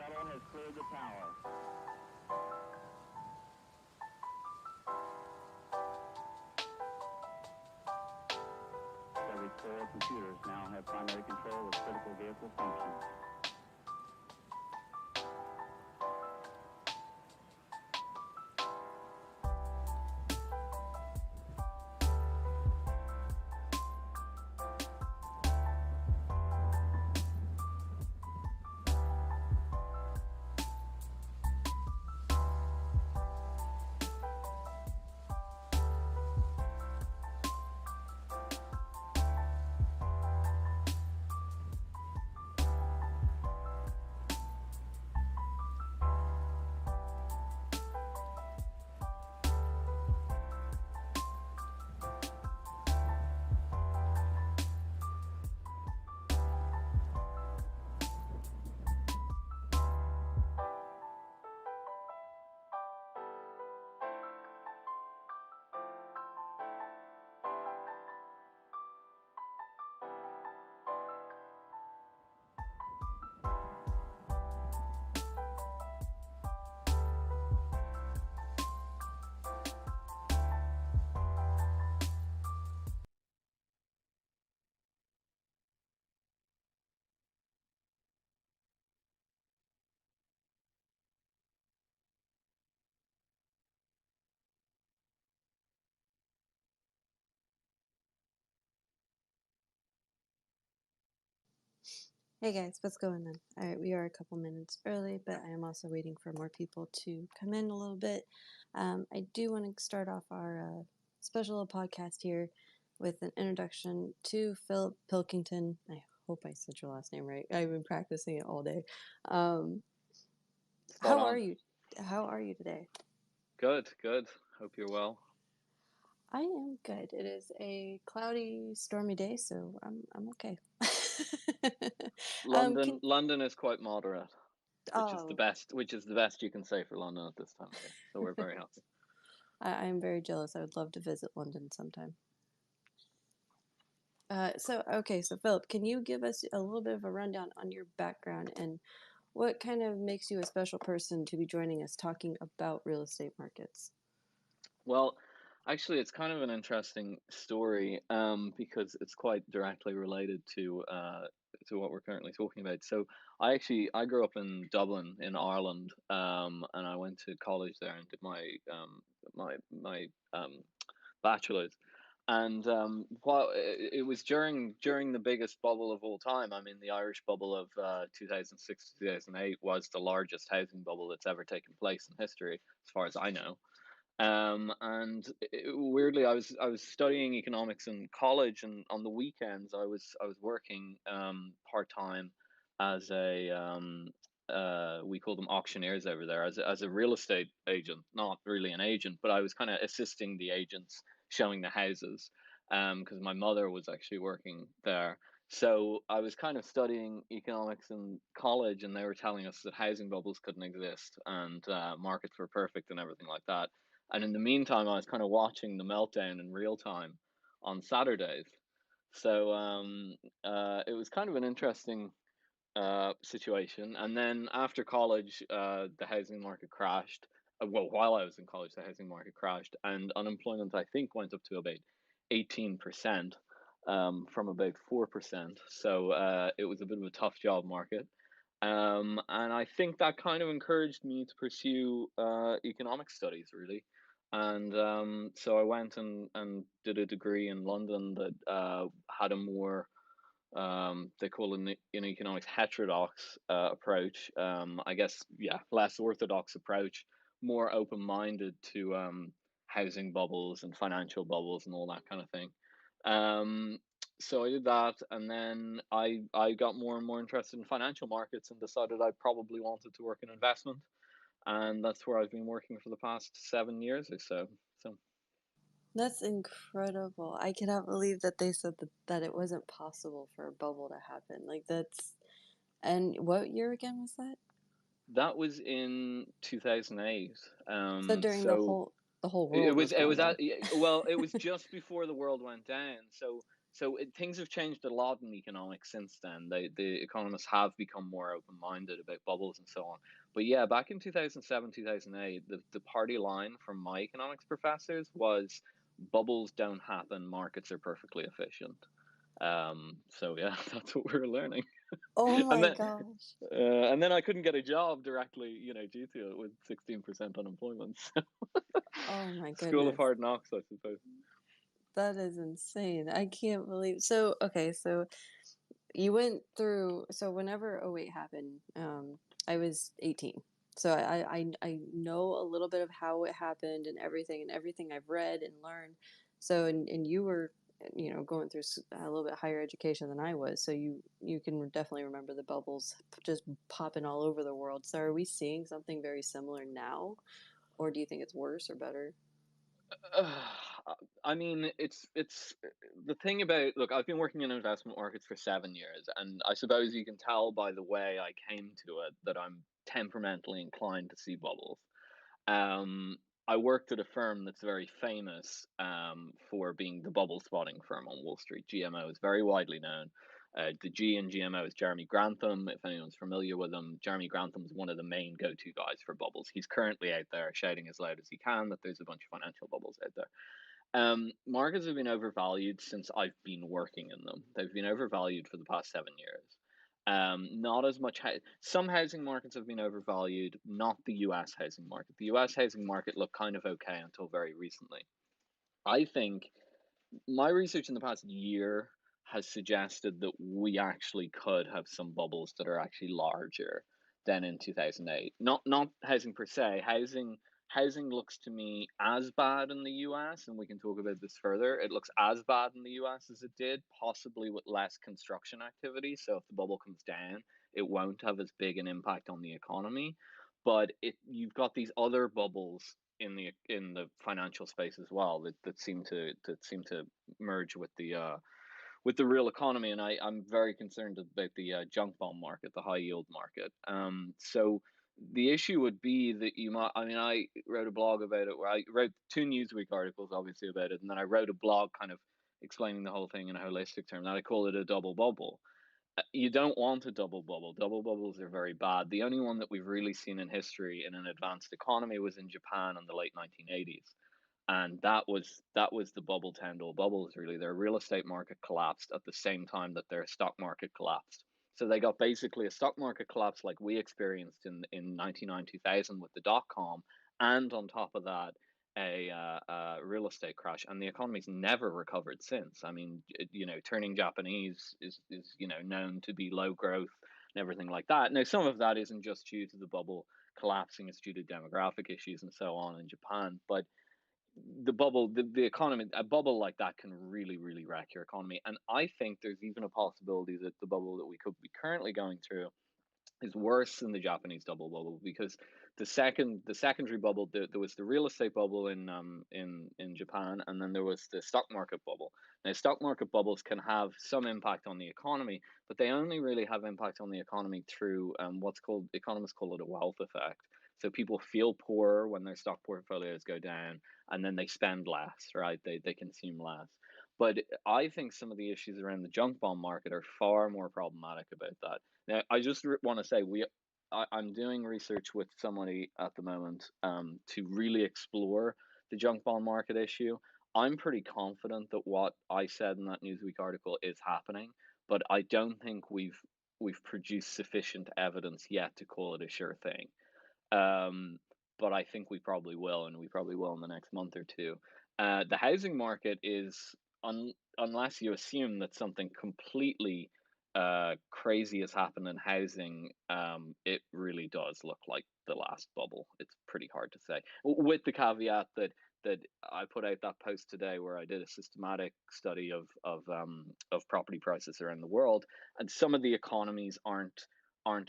shuttle has cleared the tower. Every 4 computers now have primary control of critical vehicle functions. Hey guys, what's going on? All right, we are a couple minutes early, but I am also waiting for more people to come in a little bit. I do want to start off our special podcast here with an introduction to Philip Pilkington. I hope I said your last name right. I've been practicing it all day. How are you? How are you today? Good. Hope you're well. I am good. It is a cloudy, stormy day, so I'm okay. London is quite moderate, which is the Oh, best. Which is the best you can say for London at this time of year. So we're very happy. I am very jealous. I would love to visit London sometime. So Philip, can you give us a little bit of a rundown on your background and what kind of makes you a special person to be joining us talking about real estate markets? Well, actually, it's kind of an interesting story because it's quite directly related to what we're currently talking about. So I grew up in Dublin in Ireland, and I went to college there and did my bachelor's. And while it was during the biggest bubble of all time, I mean, the Irish bubble of 2006 to 2008 was the largest housing bubble that's ever taken place in history, as far as I know. Weirdly, I was studying economics in college, and on the weekends I was working part time as a we call them auctioneers over there, as a real estate agent, not really an agent, but I was kind of assisting the agents showing the houses, because my mother was actually working there. So I was kind of studying economics in college, and they were telling us that housing bubbles couldn't exist and markets were perfect and everything like that. And in the meantime, I was kind of watching the meltdown in real time on Saturdays. So it was kind of an interesting situation. And then after college, the housing market crashed. Well, while I was in college, the housing market crashed, and unemployment, I think, went up to about 18%, from about 4%. So it was a bit of a tough job market. And I think that kind of encouraged me to pursue economic studies, really. And so I went and did a degree in London that had a more, they call it in economics, heterodox approach. I guess, yeah, less orthodox approach, more open-minded to housing bubbles and financial bubbles and all that kind of thing. Um, so I did that, and then I got more and more interested in financial markets and decided I probably wanted to work in investment, and that's where I've been working for the past 7 years or so. So That's incredible. I cannot believe that they said that it wasn't possible for a bubble to happen. Like that's, and what year again was that? that was in 2008. So during So the whole it world was was it going was down. at well, it was just before the world went down. So things have changed a lot in economics since then. The economists have become more open-minded about bubbles and so on. But yeah, back in 2007, 2008, the party line from my economics professors was bubbles don't happen, markets are perfectly efficient. So yeah, that's what we were learning. Oh And my then gosh. and then I couldn't get a job directly, due to it with 16% unemployment. So Oh my School of goodness. hard knocks, I suppose. That is insane. I can't believe. So, okay, so you went through, so whenever '08 happened, I was 18. So I know a little bit of how it happened and everything I've read and learned. So, and you were, going through a little bit higher education than I was. So you can definitely remember the bubbles just popping all over the world. So are we seeing something very similar now? Or do you think it's worse or better? I mean, it's the thing about, look, I've been working in investment markets for 7 years, and I suppose you can tell by the way I came to it that I'm temperamentally inclined to see bubbles. Um, I worked at a firm that's very famous for being the bubble spotting firm on Wall Street. GMO is very widely known. The G in GMO is Jeremy Grantham. If anyone's familiar with him, Jeremy Grantham's one of the main go-to guys for bubbles. He's currently out there shouting as loud as he can that there's a bunch of financial bubbles out there. Markets have been overvalued since I've been working in them. They've been overvalued for the past 7 years. Not as much. Some housing markets have been overvalued, not the US housing market. The US housing market looked kind of okay until very recently. I think my research in the past year has suggested that we actually could have some bubbles that are actually larger than in 2008. Not housing per se. Housing looks to me as bad in the US, and we can talk about this further. It looks as bad in the US as it did, possibly with less construction activity. So if the bubble comes down, it won't have as big an impact on the economy. But you've got these other bubbles in the financial space as well that seem to merge with the real economy, and I'm very concerned about the junk bond market, the high yield market. So the issue would be that you might. I mean, I wrote a blog about it where I wrote 2 Newsweek articles, obviously, about it, and then I wrote a blog kind of explaining the whole thing in a holistic term. And I call it a double bubble. You don't want a double bubble. Double bubbles are very bad. The only one that we've really seen in history in an advanced economy was in Japan in the late 1980s, and that was the bubble to end all bubbles. Really, their real estate market collapsed at the same time that their stock market collapsed. So they got basically a stock market collapse like we experienced in 99 2000 with the dot com, and on top of that, a real estate crash, and the economy's never recovered since. I mean, turning Japanese is known to be low growth and everything like that. Now, some of that isn't just due to the bubble collapsing; it's due to demographic issues and so on in Japan. But the economy, a bubble like that can really, really wreck your economy. And I think there's even a possibility that the bubble that we could be currently going through is worse than the Japanese double bubble, because the secondary bubble, there was the real estate bubble in Japan, and then there was the stock market bubble. Now, stock market bubbles can have some impact on the economy, but they only really have impact on the economy through what's called, economists call it, a wealth effect. So people feel poorer when their stock portfolios go down, and then they spend less, right? They consume less. But I think some of the issues around the junk bond market are far more problematic about that. Now, I just want to say I'm doing research with somebody at the moment to really explore the junk bond market issue. I'm pretty confident that what I said in that Newsweek article is happening, but I don't think we've produced sufficient evidence yet to call it a sure thing. Um, but I think we probably will, and we probably will in the next month or two. The housing market is, unless you assume that something completely crazy has happened in housing, it really does look like the last bubble. It's pretty hard to say, with the caveat that I put out that post today where I did a systematic study of property prices around the world, and some of the economies aren't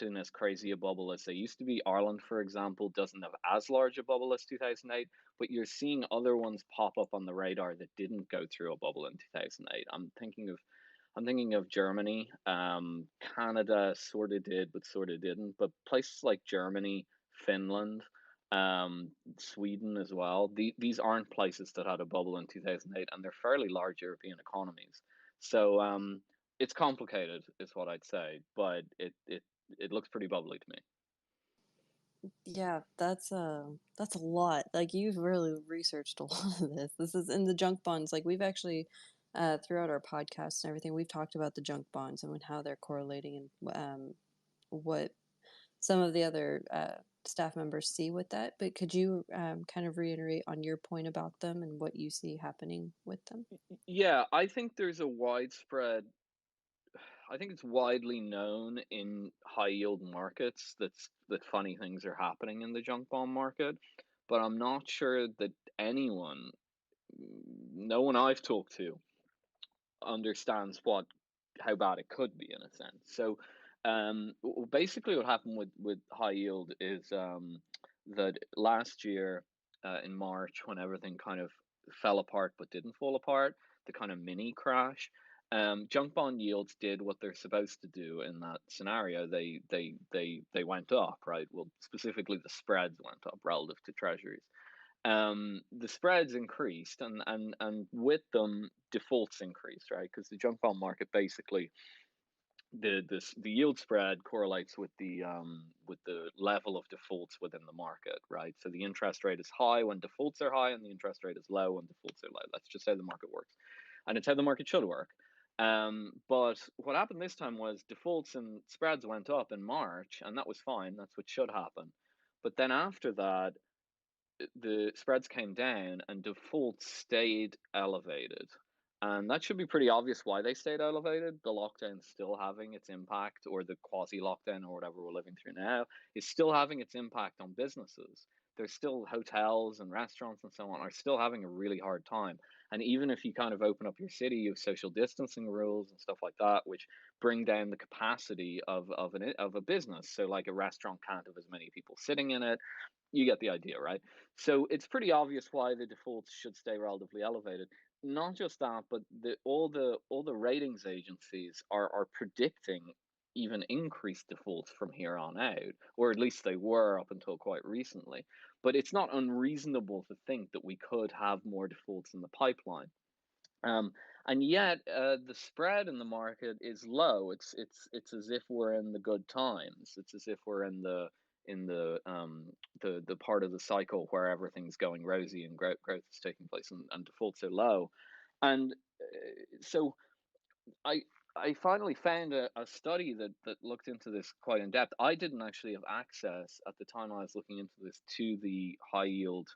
in as crazy a bubble as they used to be. Ireland, for example, doesn't have as large a bubble as 2008, but you're seeing other ones pop up on the radar that didn't go through a bubble in 2008. I'm thinking of Germany. Canada sort of did, but sort of didn't. But places like Germany, Finland, Sweden as well. These aren't places that had a bubble in 2008, and they're fairly large European economies. So it's complicated, is what I'd say, but it looks pretty bubbly to me. Yeah, that's a lot. Like you've really researched a lot of this. This is in the junk bonds. Like we've actually throughout our podcast and everything, we've talked about the junk bonds and how they're correlating and what some of the other staff members see with that. But could you kind of reiterate on your point about them and what you see happening with them? Yeah, I think there's a widespread. I think it's widely known in high yield markets that funny things are happening in the junk bond market, but I'm not sure that anyone, no one I've talked to, understands how bad it could be in a sense. So basically what happened with high yield is that last year in March, when everything kind of fell apart but didn't fall apart, the kind of mini crash, junk bond yields did what they're supposed to do in that scenario. They went up, right? Well, specifically the spreads went up relative to treasuries. The spreads increased, and with them defaults increased, right? Because the junk bond market basically, the yield spread correlates with the level of defaults within the market, right? So the interest rate is high when defaults are high, and the interest rate is low when defaults are low. That's just how the market works, and it's how the market should work. But what happened this time was defaults and spreads went up in March, and that was fine. That's what should happen. But then after that, the spreads came down and defaults stayed elevated. And that should be pretty obvious why they stayed elevated. The lockdown's still having its impact, or the quasi lockdown, or whatever we're living through now, is still having its impact on businesses. There's still hotels and restaurants and so on are still having a really hard time. And even if you kind of open up your city, you have social distancing rules and stuff like that, which bring down the capacity of a business. So, like a restaurant can't have as many people sitting in it. You get the idea, right? So it's pretty obvious why the defaults should stay relatively elevated. Not just that, but all the ratings agencies are predicting even increased defaults from here on out, or at least they were up until quite recently. But it's not unreasonable to think that we could have more defaults in the pipeline. Um, and yet, the spread in the market is low. It's as if we're in the good times. It's as if we're in the part of the cycle where everything's going rosy and growth is taking place, and defaults are low. And so I I finally found a study that looked into this quite in depth. I didn't actually have access at the time I was looking into this to the high yield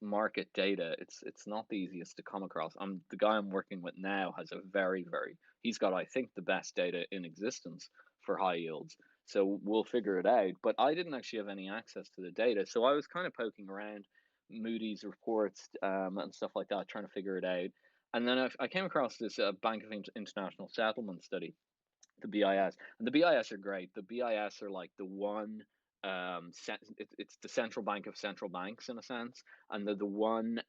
market data. It's not the easiest to come across. The guy I'm working with now has a very, he's got, I think, the best data in existence for high yields. So we'll figure it out. But I didn't actually have any access to the data, so I was kind of poking around Moody's reports and stuff like that, trying to figure it out. And then I came across this Bank of International Settlement study, the BIS, and the BIS are great. The BIS are like the one. It's the central bank of central banks in a sense, and they're the one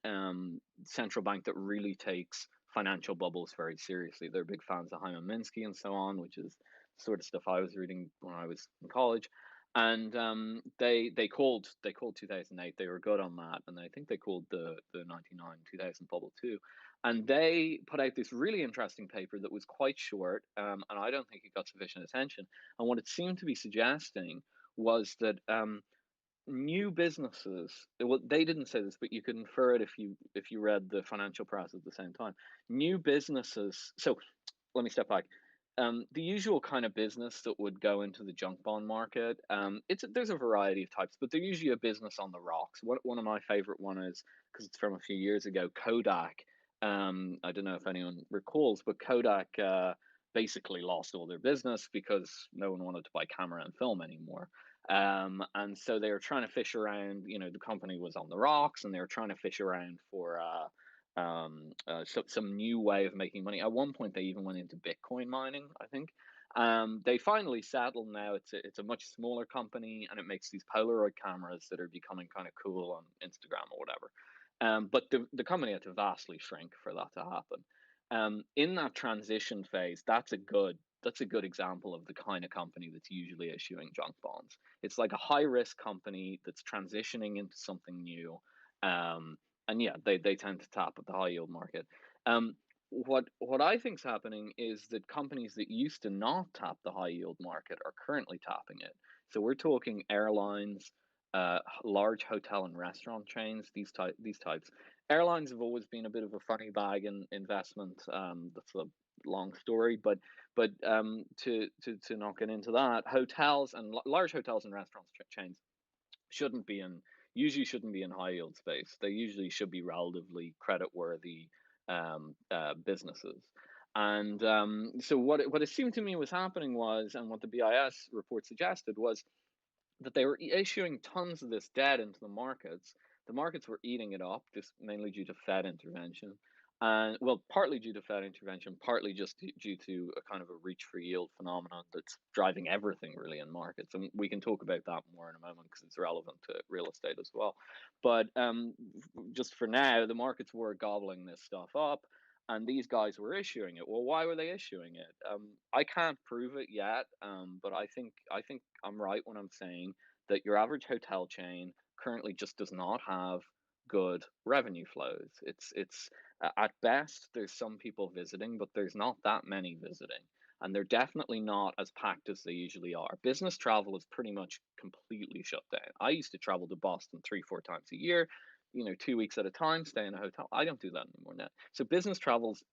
central bank that really takes financial bubbles very seriously. They're big fans of Hyman Minsky and so on, which is the sort of stuff I was reading when I was in college. And they called 2008. They were good on that, and I think they called the 99 2000 bubble too. And they put out this really interesting paper that was quite short, and I don't think it got sufficient attention. And what it seemed to be suggesting was that new businesses, well, they didn't say this, but you could infer it if you read the financial press at the same time. New businesses. So let me step back. The usual kind of business that would go into the junk bond market, there's a variety of types, but they're usually a business on the rocks. One of my favorite one is, because it's from a few years ago, Kodak. I don't know if anyone recalls, but Kodak basically lost all their business because no one wanted to buy camera and film anymore. And so they were trying to fish around. The company was on the rocks, and they were trying to fish around for some new way of making money. At one point, they even went into Bitcoin mining, I think. They finally settled now. It's a much smaller company, and it makes these Polaroid cameras that are becoming kind of cool on Instagram or whatever. But the company had to vastly shrink for that to happen. In that transition phase, that's a good example of the kind of company that's usually issuing junk bonds. It's like a high risk company that's transitioning into something new. And yeah, they tend to tap at the high yield market. Um, what I think's happening is that companies that used to not tap the high yield market are currently tapping it. So we're talking airlines, large hotel and restaurant chains, these types. Airlines have always been a bit of a funny bag in investment. That's a long story, but to not get into that, hotels and large hotels and restaurants chains shouldn't be in usually shouldn't be in high yield space. They usually should be relatively credit worthy businesses. And so what it seemed to me was happening was, and what the BIS report suggested was that they were issuing tons of this debt into the markets. The markets were eating it up, just mainly due to Fed intervention. And well, partly due to Fed intervention, partly just due to a kind of a reach for yield phenomenon that's driving everything really in markets. And we can talk about that more in a moment because it's relevant to real estate as well. But just for now, the markets were gobbling this stuff up, and these guys were issuing it. Well, why were they issuing it? I can't prove it yet, but I think I'm right when I'm saying that your average hotel chain currently just does not have good revenue flows. It's at best there's some people visiting, but there's not that many visiting, and they're definitely not as packed as they usually are. Business travel is pretty much completely shut down. I used to travel to Boston 3-4 times a year, 2 weeks at a time, stay in a hotel. I don't do that anymore now. So business travel's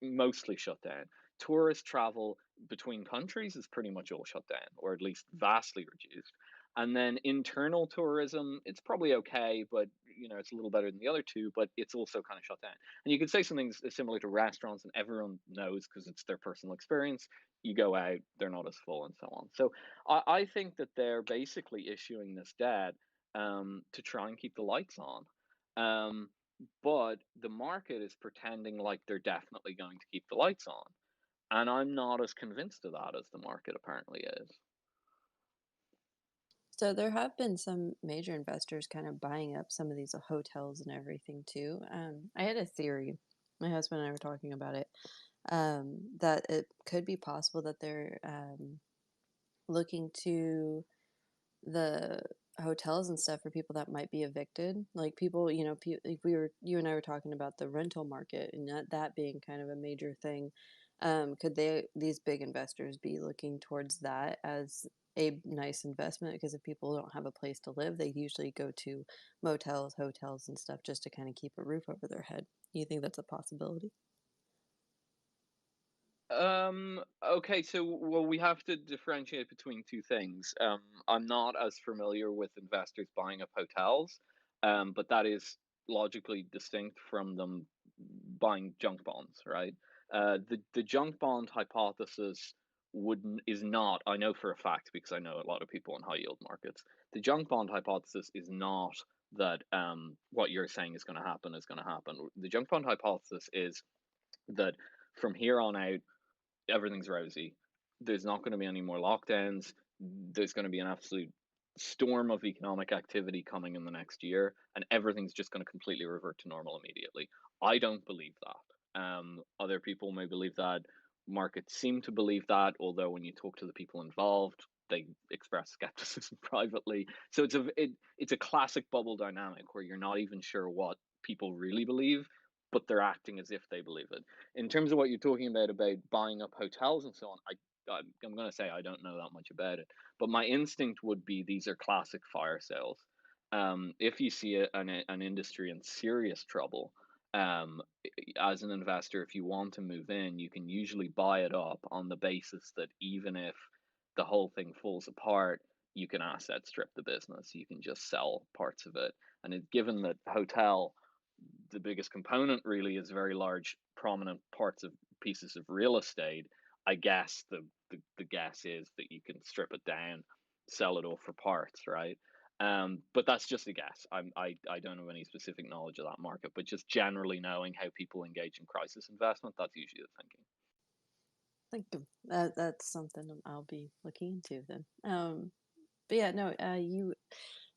mostly shut down. Tourist travel between countries is pretty much all shut down, or at least vastly reduced. And then internal tourism, it's probably okay, but it's a little better than the other two, but it's also kind of shut down. And you could say something similar to restaurants, and everyone knows because it's their personal experience. You go out, they're not as full, and so on. So I think that they're basically issuing this debt to try and keep the lights on. Um, but the market is pretending like they're definitely going to keep the lights on. And I'm not as convinced of that as the market apparently is. So there have been some major investors kind of buying up some of these hotels and everything too. I had a theory. My husband and I were talking about it. That it could be possible that they're looking to the hotels and stuff for people that might be evicted, like people, like you and I were talking about the rental market and that being kind of a major thing. Could these big investors be looking towards that as a nice investment? Because if people don't have a place to live, they usually go to motels, hotels, and stuff just to kind of keep a roof over their head. You think that's a possibility? Okay, so well, we have to differentiate between two things. I'm not as familiar with investors buying up hotels, but that is logically distinct from them buying junk bonds, right? The junk bond hypothesis wouldn't is not, I know for a fact because I know a lot of people in high yield markets. The junk bond hypothesis is not that what you're saying is going to happen is going to happen. The junk bond hypothesis is that from here on out everything's rosy. There's not going to be any more lockdowns. There's going to be an absolute storm of economic activity coming in the next year, and everything's just going to completely revert to normal immediately. I don't believe that. Other people may believe that. Markets seem to believe that, although when you talk to the people involved, they express skepticism privately. So it's a classic bubble dynamic where you're not even sure what people really believe, but they're acting as if they believe it. In terms of what you're talking about buying up hotels and so on, I'm going to say I don't know that much about it, but my instinct would be these are classic fire sales. If you see an industry in serious trouble, um, as an investor, if you want to move in, you can usually buy it up on the basis that even if the whole thing falls apart, you can asset strip the business. You can just sell parts of it. And given that hotel, the biggest component really is very large, prominent parts of pieces of real estate. I guess the guess is that you can strip it down, sell it off for parts, right? But that's just a guess. I don't have any specific knowledge of that market, but just generally knowing how people engage in crisis investment, that's usually the thinking. Thank you. That's something I'll be looking into then. But yeah, no,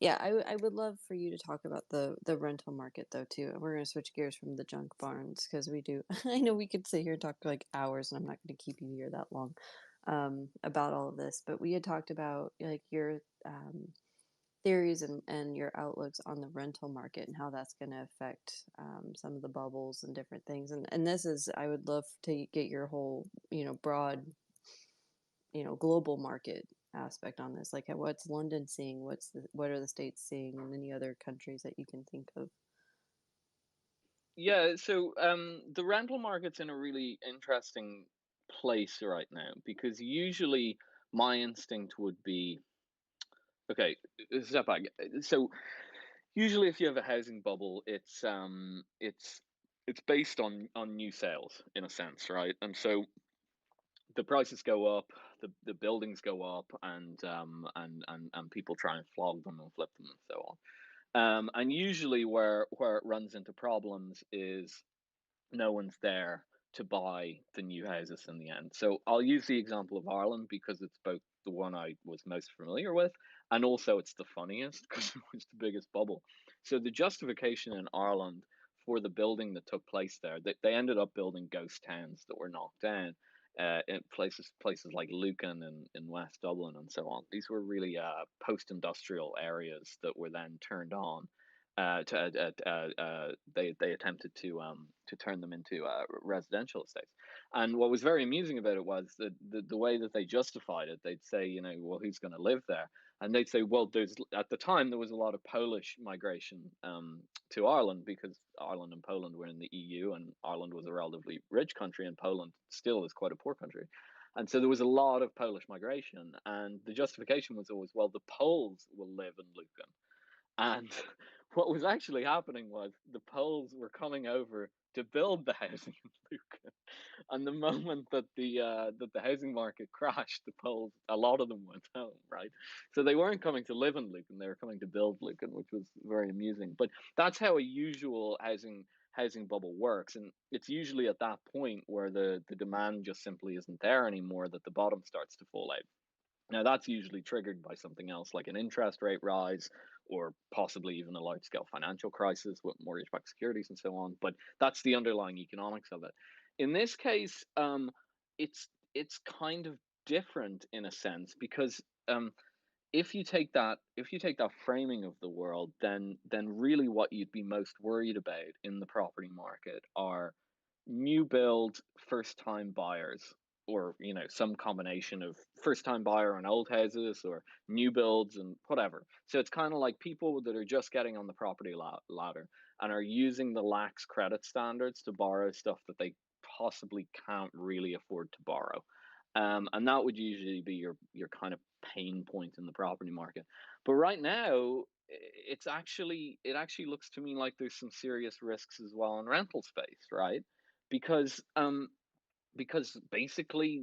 yeah, I would love for you to talk about the rental market though too. We're gonna switch gears from the junk barns because we do. I know we could sit here and talk for like hours, and I'm not going to keep you here that long about all of this. But we had talked about like your theories and your outlooks on the rental market and how that's going to affect some of the bubbles and different things. And this is, I would love to get your whole, broad, global market aspect on this. Like, what's London seeing? What are the states seeing, and any other countries that you can think of? Yeah, so the rental market's in a really interesting place right now because usually my instinct would be, okay, step back. So usually if you have a housing bubble, it's based on new sales in a sense, right? And so the prices go up, the buildings go up, and people try and flog them and flip them and so on. And usually where it runs into problems is no one's there to buy the new houses in the end. So I'll use the example of Ireland because it's both the one I was most familiar with, and also it's the funniest because it was the biggest bubble. So the justification in Ireland for the building that took place there, they ended up building ghost towns that were knocked down. In places like Lucan in West Dublin and so on. These were really post-industrial areas that were then turned on they attempted to turn them into residential estates. And what was very amusing about it was that the way that they justified it, they'd say, well, who's going to live there? And they'd say, well, there's at the time there was a lot of Polish migration to Ireland because Ireland and Poland were in the EU, and Ireland was a relatively rich country, and Poland still is quite a poor country. And so there was a lot of Polish migration, and the justification was always, well, the Poles will live in Lucan. And what was actually happening was the Poles were coming over to build the housing in Lucan. And the moment that the housing market crashed, the Poles, a lot of them went home, right? So they weren't coming to live in Lucan; they were coming to build Lucan, which was very amusing. But that's how a usual housing bubble works, and it's usually at that point where the demand just simply isn't there anymore that the bottom starts to fall out. Now, that's usually triggered by something else like an interest rate rise or possibly even a large scale financial crisis with mortgage backed securities and so on. But that's the underlying economics of it. In this case, it's kind of different in a sense because if you take that framing of the world, then really what you'd be most worried about in the property market are new build first time buyers, or some combination of first time buyer on old houses or new builds and whatever. So it's kind of like people that are just getting on the property ladder and are using the lax credit standards to borrow stuff that they possibly can't really afford to borrow. And that would usually be your kind of pain point in the property market. But right now, it actually looks to me like there's some serious risks as well in rental space, right? Because basically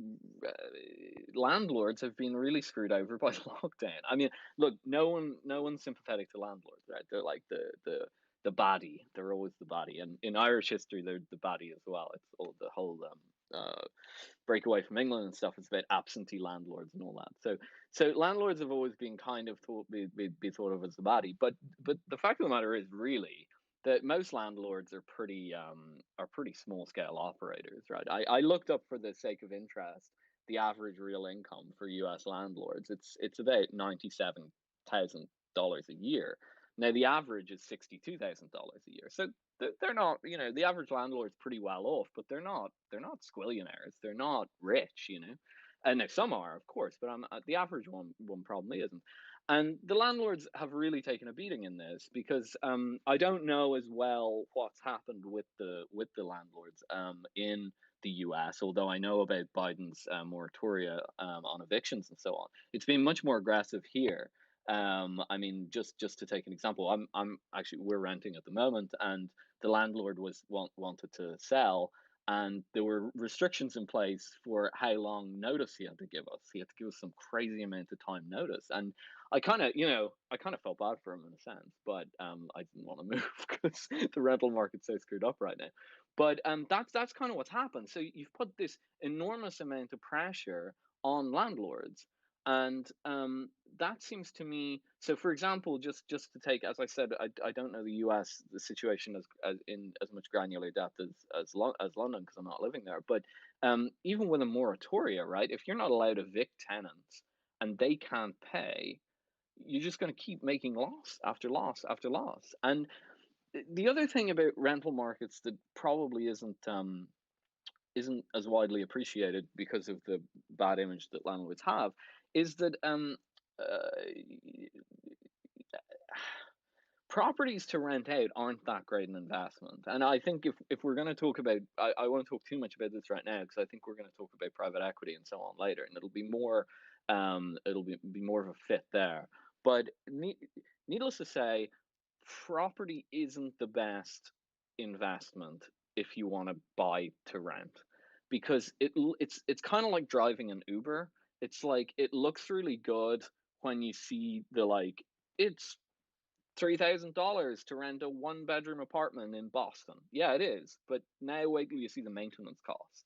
landlords have been really screwed over by the lockdown. I mean, look, no one's sympathetic to landlords, right? They're like the baddie. They're always the baddie, and in Irish history, they're the baddie as well. It's all the whole break away from England and stuff. It's about absentee landlords and all that. So landlords have always been kind of be thought of as the baddie. But the fact of the matter is really that most landlords are pretty small scale operators, right? I looked up for the sake of interest the average real income for U.S. landlords. It's about $97,000 a year. Now the average is $62,000 a year. So they're not, the average landlord's pretty well off, but they're not squillionaires. They're not rich. And now some are, of course, but the average one probably isn't. And the landlords have really taken a beating in this because I don't know as well what's happened with the landlords in the U.S. Although I know about Biden's moratoria on evictions and so on. It's been much more aggressive here. I mean, just to take an example, we're renting at the moment, and the landlord wanted to sell, and there were restrictions in place for how long notice he had to give us. He had to give us some crazy amount of time notice, and I kind of felt bad for him in a sense, but I didn't want to move because the rental market's so screwed up right now. But that's kind of what's happened. So you've put this enormous amount of pressure on landlords, and that seems to me. So, for example, just to take, as I said, I don't know the U.S. the situation as in as much granular depth as London because I'm not living there. But even with a moratoria, right? If you're not allowed to evict tenants and they can't pay, you're just going to keep making loss after loss after loss. And the other thing about rental markets that probably isn't as widely appreciated because of the bad image that landlords have is that uh, properties to rent out aren't that great an investment. And I think if we're going to talk about, I won't talk too much about this right now because I think we're going to talk about private equity and so on later, and it'll be more, it'll be more of a fit there. But needless to say, property isn't the best investment if you want to buy to rent, because it's kind of like driving an Uber. It's like it looks really good when you see the like it's $3,000 to rent a one-bedroom apartment in Boston. Yeah, it is. But now wait till you see the maintenance costs.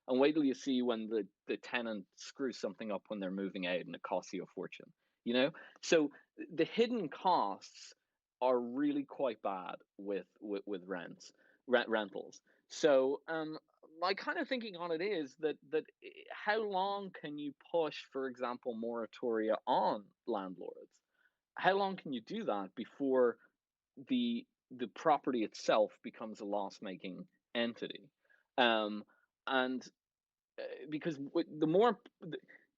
And wait till you see when the tenant screws something up when they're moving out and it costs you a fortune. You know? So the hidden costs are really quite bad with rentals. So my kind of thinking on it is that how long can you push, for example, moratoria on landlords? How long can you do that before the the property itself becomes a loss making entity? Um, and because the more,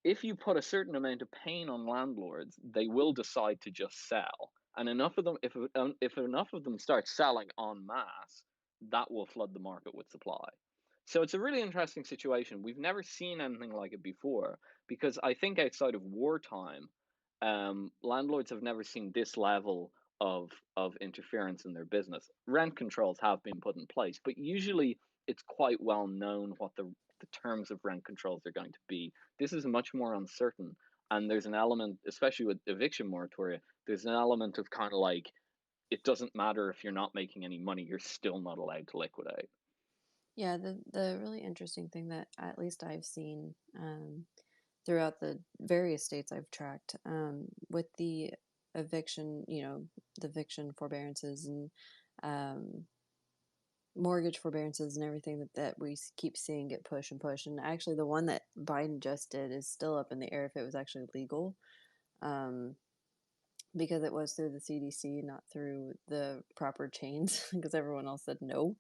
if you put a certain amount of pain on landlords, they will decide to just sell. And enough of them, if enough of them start selling en masse, that will flood the market with supply. So it's a really interesting situation. We've never seen anything like it before because I think outside of wartime, landlords have never seen this level of interference in their business. Rent controls have been put in place, but usually it's quite well known what the terms of rent controls are going to be. This is much more uncertain, and there's an element, especially with eviction moratoria, there's an element of kind of like it doesn't matter if you're not making any money, you're still not allowed to liquidate. Yeah, the really interesting thing that at least I've seen throughout the various states I've tracked with the eviction, the eviction forbearances and um, mortgage forbearances and everything that we keep seeing get pushed and pushed. And actually, the one that Biden just did is still up in the air if it was actually legal, um, because it was through the CDC, not through the proper chains, because everyone else said no.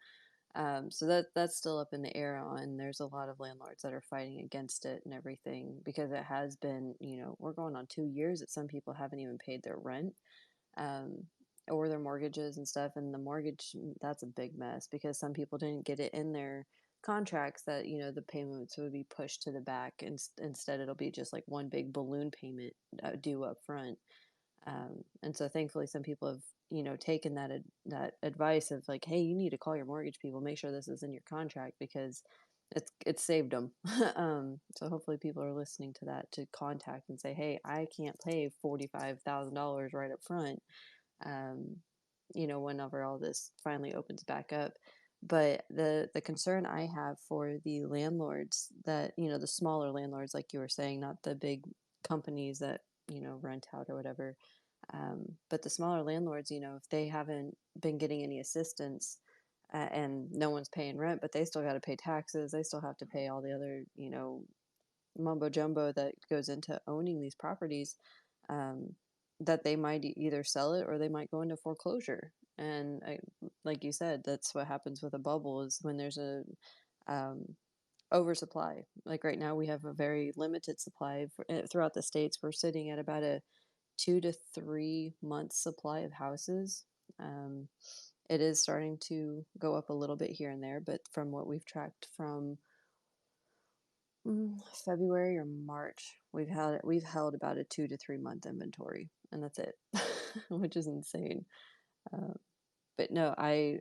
So that's still up in the air on. There's a lot of landlords that are fighting against it and everything because it has been, we're going on 2 years that some people haven't even paid their rent, um, or their mortgages and stuff. And the mortgage, that's a big mess because some people didn't get it in their contracts that, the payments would be pushed to the back, and instead it'll be just like one big balloon payment due up front. And so thankfully some people have, taken that advice of like, hey, you need to call your mortgage people, make sure this is in your contract because it's saved them. So hopefully people are listening to that to contact and say, hey, I can't pay $45,000 right up front, um, whenever all this finally opens back up. But the concern I have for the landlords that, the smaller landlords, like you were saying, not the big companies that, rent out or whatever, but the smaller landlords, if they haven't been getting any assistance, and no one's paying rent, but they still got to pay taxes, they still have to pay all the other, mumbo jumbo that goes into owning these properties, um, that they might either sell it or they might go into foreclosure. And like you said, that's what happens with a bubble is when there's a um, oversupply. Like right now, we have a very limited supply throughout the states. We're sitting at about a 2 to 3 months supply of houses. Um, it is starting to go up a little bit here and there, but from what we've tracked from February or March, we've held about a 2 to 3 month inventory, and that's it, which is insane. Uh, but no, I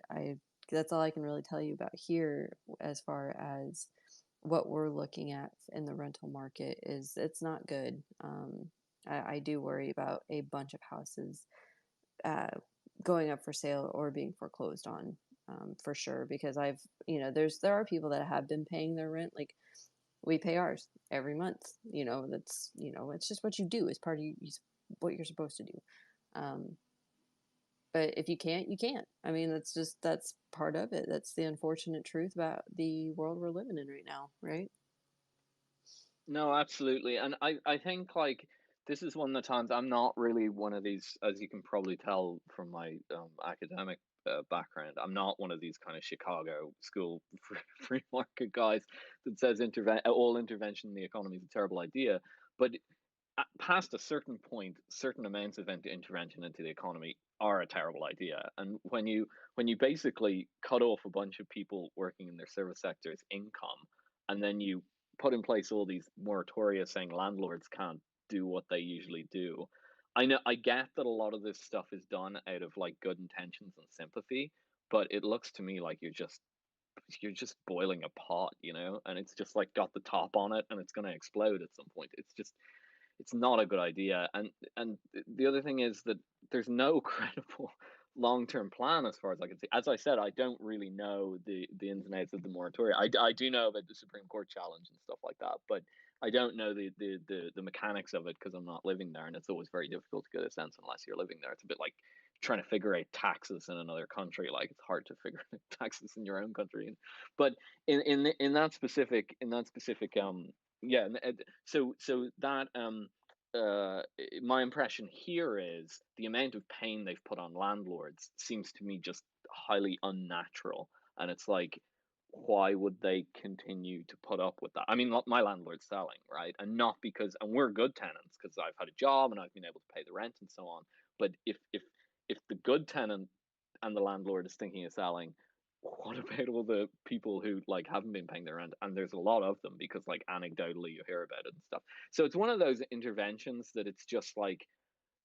that's all I can really tell you about here as far as what we're looking at in the rental market is it's not good. I do worry about a bunch of houses uh, going up for sale or being foreclosed on, for sure, because there are people that have been paying their rent. Like we pay ours every month. That's it's just what you do. It's part of what you're supposed to do. Um, but if you can't, you can't. I mean, that's part of it. That's the unfortunate truth about the world we're living in right now, right? No, absolutely. And I think like this is one of the times I'm not really one of these, as you can probably tell from my academic background. I'm not one of these kind of Chicago school free market guys that says all intervention in the economy is a terrible idea. But past a certain point, certain amounts of intervention into the economy are a terrible idea. And when you basically cut off a bunch of people working in their service sector's income, and then you put in place all these moratoria saying landlords can't do what they usually do. I get that a lot of this stuff is done out of like good intentions and sympathy, but it looks to me like you're just boiling a pot, and it's just like got the top on it and it's going to explode at some point. It's not a good idea. And the other thing is that there's no credible long-term plan as far as I can see. As I said, I don't really know the ins and outs of the moratorium. I do know about the Supreme Court challenge and stuff like that, but I don't know the mechanics of it because I'm not living there, and it's always very difficult to get a sense unless you're living there. It's a bit like trying to figure out taxes in another country. Like it's hard to figure out taxes in your own country. But in that specific yeah, so that my impression here is the amount of pain they've put on landlords seems to me just highly unnatural, and it's like, why would they continue to put up with that? I mean, my landlord's selling, right? And not because, and we're good tenants because I've had a job and I've been able to pay the rent and so on. But if the good tenant and the landlord is thinking of selling, what about all the people who like haven't been paying their rent? And there's a lot of them because like anecdotally you hear about it and stuff. So it's one of those interventions that it's just like,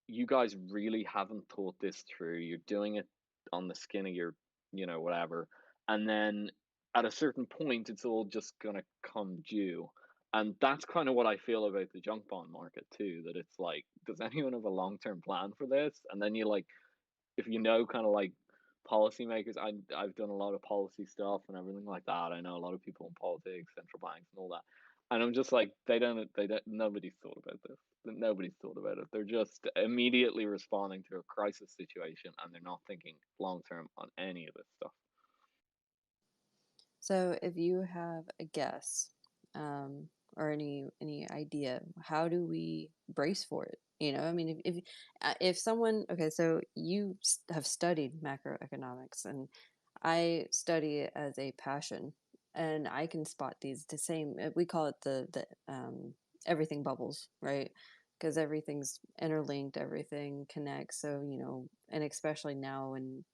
you guys really haven't thought this through. You're doing it on the skin of your, whatever. And then at a certain point, it's all just going to come due. And that's kind of what I feel about the junk bond market too, that it's like, does anyone have a long-term plan for this? And then you like, if kind of like policymakers, I've done a lot of policy stuff and everything like that. I know a lot of people in politics, central banks, and all that. And I'm just like, nobody's thought about this. Nobody's thought about it. They're just immediately responding to a crisis situation, and they're not thinking long term on any of this stuff. So, if you have a guess, or any idea, how do we brace for it? I mean, if someone, okay, so you have studied macroeconomics, and I study it as a passion, and I can spot the same. We call it the everything bubbles, right? Because everything's interlinked, everything connects. So and especially now in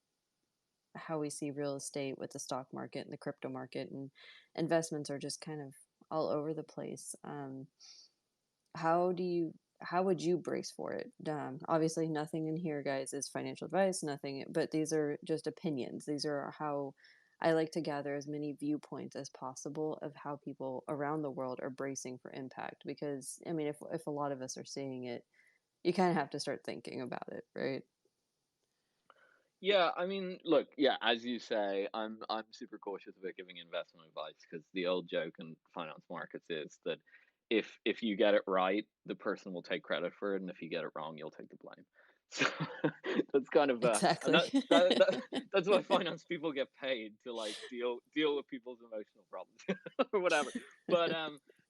how we see real estate with the stock market and the crypto market, and investments are just kind of all over the place. How do you how would you brace for it? Obviously nothing in here, guys, is financial advice, nothing, but these are just opinions. These are how I like to gather as many viewpoints as possible of how people around the world are bracing for impact, because I mean, if a lot of us are seeing it, you kind of have to start thinking about it, right? Yeah, I mean, look, yeah, as you say, I'm super cautious about giving investment advice because the old joke in finance markets is that if you get it right, the person will take credit for it, and if you get it wrong, you'll take the blame. So that's kind of and Exactly. that's why finance people get paid to like deal with people's emotional problems or whatever. But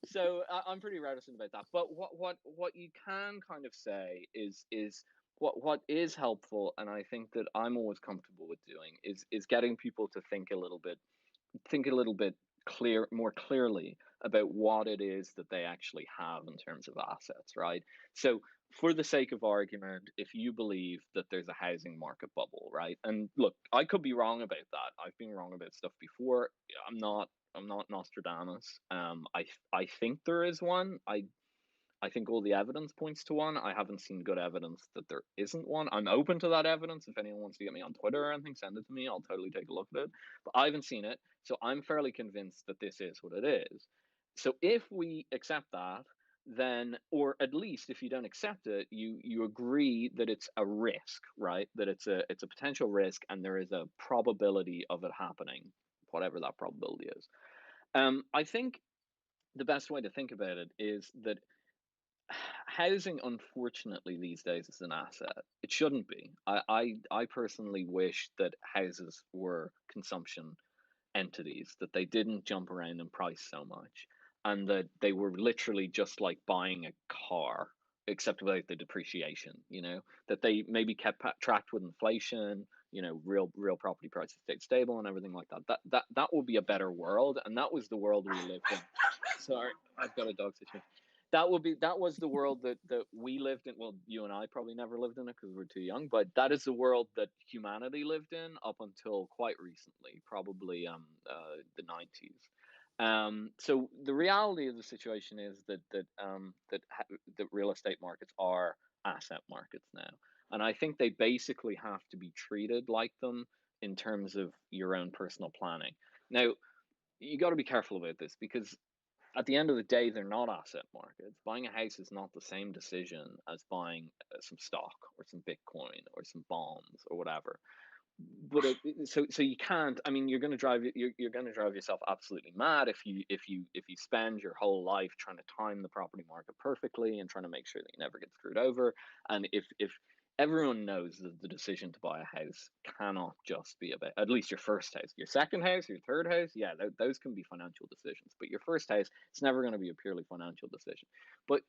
so I'm pretty reticent about that. But what you can kind of say is what is helpful, and I think that I'm always comfortable with doing, is getting people to think a little bit more clearly about what it is that they actually have in terms of assets, right? So for the sake of argument, if you believe that there's a housing market bubble, right? And look, I could be wrong about that. I've been wrong about stuff before. I'm not Nostradamus. I think there is one. I think all the evidence points to one. I haven't seen good evidence that there isn't one. I'm open to that evidence. If anyone wants to get me on Twitter or anything, send it to me. I'll totally take a look at it. But I haven't seen it, so I'm fairly convinced that this is what it is. So if we accept that, then, or at least if you don't accept it, you agree that it's a risk, right? That it's a potential risk, and there is a probability of it happening, whatever that probability is. I think the best way to think about it is that housing, unfortunately, these days is an asset. It shouldn't be. I personally wish that houses were consumption entities, that they didn't jump around in price so much, and that they were literally just like buying a car. except about the depreciation, that they maybe kept tracked with inflation, real property prices stayed stable and everything like that. That would be a better world, and that was the world we lived in. Sorry, I've got a dog situation. That was the world that we lived in. Well, you and I probably never lived in it because we're too young, but that is the world that humanity lived in up until quite recently, probably the 90s. So the reality of the situation is that real estate markets are asset markets now, and I think they basically have to be treated like them in terms of your own personal planning. Now, you got to be careful about this because at the end of the day, they're not asset markets. Buying a house is not the same decision as buying some stock or some Bitcoin or some bonds or whatever. But so you can't. I mean, you're going to drive yourself absolutely mad if you spend your whole life trying to time the property market perfectly and trying to make sure that you never get screwed over. And if everyone knows that the decision to buy a house cannot just be about, at least your first house, your second house, your third house, yeah, those can be financial decisions. But your first house, it's never going to be a purely financial decision. But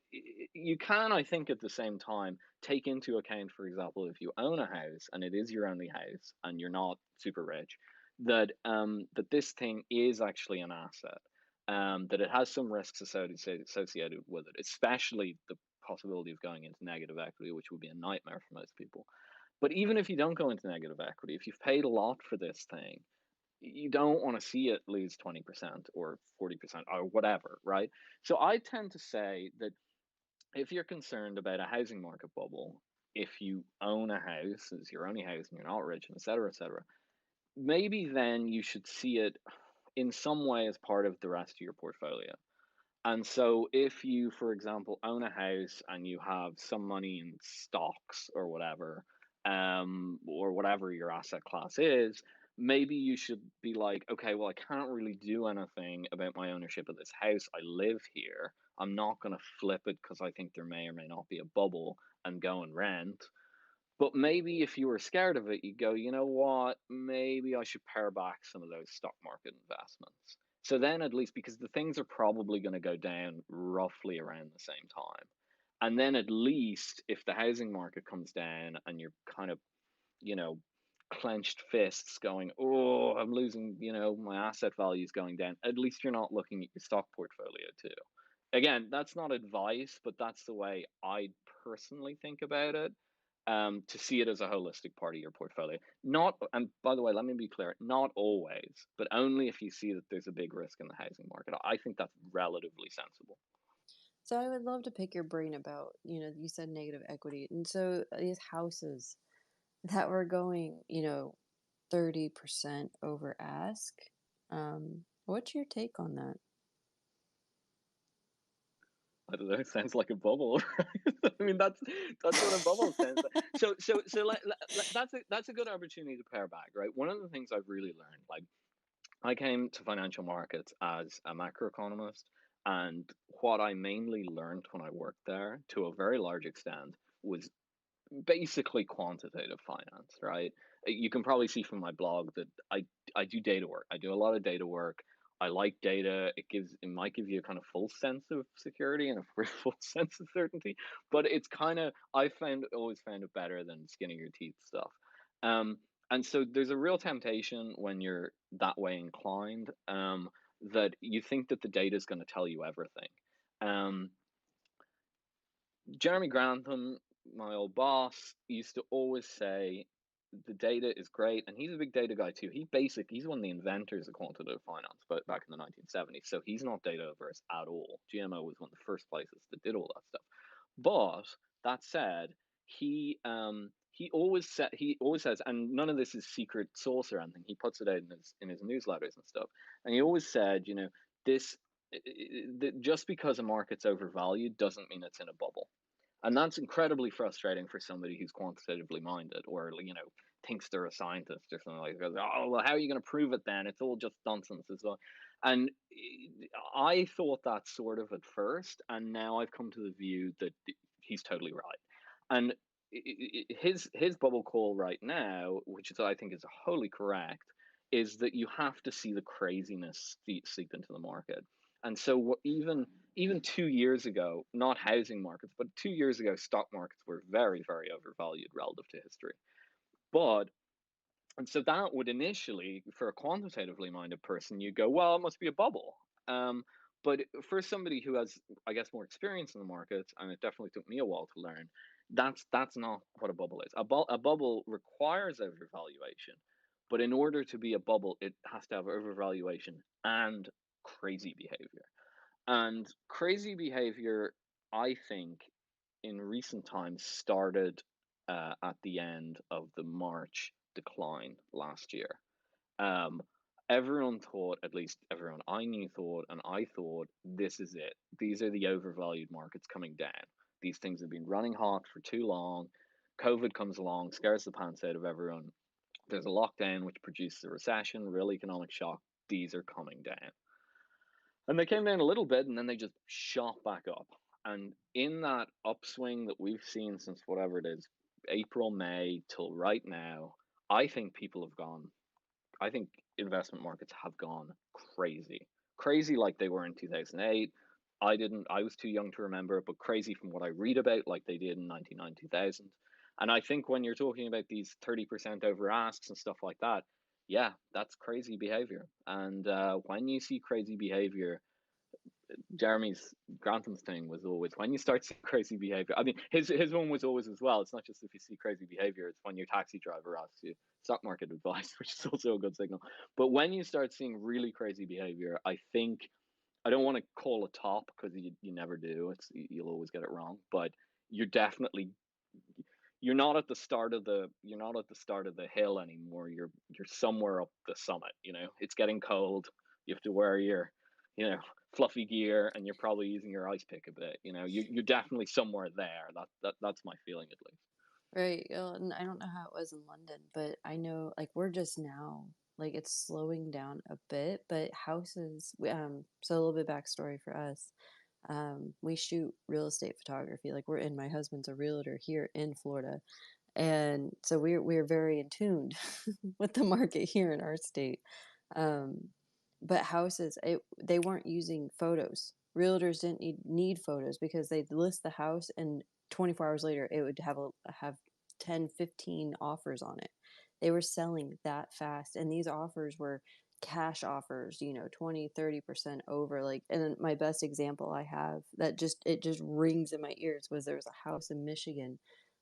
you can, I think, at the same time, take into account, for example, if you own a house and it is your only house and you're not super rich, that this thing is actually an asset. That it has some risks associated with it, especially the possibility of going into negative equity, which would be a nightmare for most people. But even if you don't go into negative equity, if you've paid a lot for this thing, you don't want to see it lose 20% or 40% or whatever, right? So I tend to say that if you're concerned about a housing market bubble, if you own a house, it's your only house and you're not rich, and et cetera, maybe then you should see it in some way as part of the rest of your portfolio. And so if you, for example, own a house and you have some money in stocks or whatever your asset class is, maybe you should be like, okay, well, I can't really do anything about my ownership of this house. I live here. I'm not going to flip it because I think there may or may not be a bubble and go and rent. But maybe if you were scared of it, you go, you know what? Maybe I should pare back some of those stock market investments. So then, at least, because the things are probably going to go down roughly around the same time. And then, at least, if the housing market comes down and you're kind of, you know, clenched fists going, oh, I'm losing, my asset value is going down, at least you're not looking at your stock portfolio too. Again, that's not advice, but that's the way I personally think about it. To see it as a holistic part of your portfolio. Not, and by the way, let me be clear, not always, but only if you see that there's a big risk in the housing market. I think that's relatively sensible. So I would love to pick your brain about, you said negative equity. And so these houses that were going, 30% over ask, what's your take on that? I don't know. It sounds like a bubble. I mean, that's what a bubble sounds like. That's a good opportunity to pare back, right? One of the things I've really learned, like I came to financial markets as a macroeconomist, and what I mainly learned when I worked there, to a very large extent, was basically quantitative finance, right? You can probably see from my blog that I do data work. I do a lot of data work. I like data. It might give you a kind of false sense of security and a false sense of certainty, but it's kind of, always found it better than skinning your teeth stuff. And so there's a real temptation when you're that way inclined, that you think that the data is going to tell you everything. Um, Jeremy Grantham, my old boss, used to always say the data is great, and he's a big data guy too. He's one of the inventors of quantitative finance, but back in the 1970s. So he's not data averse at all. GMO was one of the first places that did all that stuff. But that said, he always says, and none of this is secret sauce or anything. He puts it out in his newsletters and stuff. And he always said, this just because a market's overvalued doesn't mean it's in a bubble. And that's incredibly frustrating for somebody who's quantitatively minded or, thinks they're a scientist or something like that. Oh, well, how are you going to prove it then? It's all just nonsense as well. And I thought that sort of at first, and now I've come to the view that he's totally right. And his bubble call right now, which is, I think, is wholly correct, is that you have to see the craziness seep into the market. And so even even 2 years ago, not housing markets, but 2 years ago, stock markets were very, very overvalued relative to history. But and so that would initially, for a quantitatively minded person, you go, well, it must be a bubble. Um, but for somebody who has, I guess, more experience in the markets, and it definitely took me a while to learn, that's not what a bubble is. A bubble requires overvaluation, but in order to be a bubble, it has to have overvaluation and crazy behavior. And crazy behavior, I think, in recent times started at the end of the March decline last year. Um, Everyone thought, at least everyone I knew thought, and I thought, this is it. These are the overvalued markets coming down. These things have been running hot for too long. COVID comes along, scares the pants out of everyone. There's a lockdown, which produces a recession, real economic shock. These are coming down. And they came down a little bit and then they just shot back up. And in that upswing that we've seen since whatever it is, April, May till right now, I think people have gone, I think investment markets have gone crazy. Crazy like they were in 2008. I was too young to remember it, but crazy from what I read about, like they did in 1999, 2000. And I think when you're talking about these 30% over asks and stuff like that, yeah, that's crazy behavior. And when you see crazy behavior, Jeremy's Grantham's thing was always when you start seeing crazy behavior. I mean, his one was always as well. It's not just if you see crazy behavior; it's when your taxi driver asks you stock market advice, which is also a good signal. But when you start seeing really crazy behavior, I think I don't want to call a top because you never do. You'll always get it wrong, but you're definitely you're not at the start of the hill anymore. You're somewhere up the summit. It's getting cold. You have to wear your you know fluffy gear, and you're probably using your ice pick a bit. You're definitely somewhere there. That's my feeling, at least. Right. And I don't know how it was in London, but I know like we're just now like it's slowing down a bit, but houses so a little bit backstory for us. We shoot real estate photography. Like my husband's a realtor here in Florida. And so we're very in tuned with the market here in our state. Um, but houses, they weren't using photos. Realtors didn't need photos because they'd list the house and 24 hours later it would have 10, 15 offers on it. They were selling that fast, and these offers were cash offers, 20, 30% over. Like, and then my best example I have that just rings in my ears was there was a house in Michigan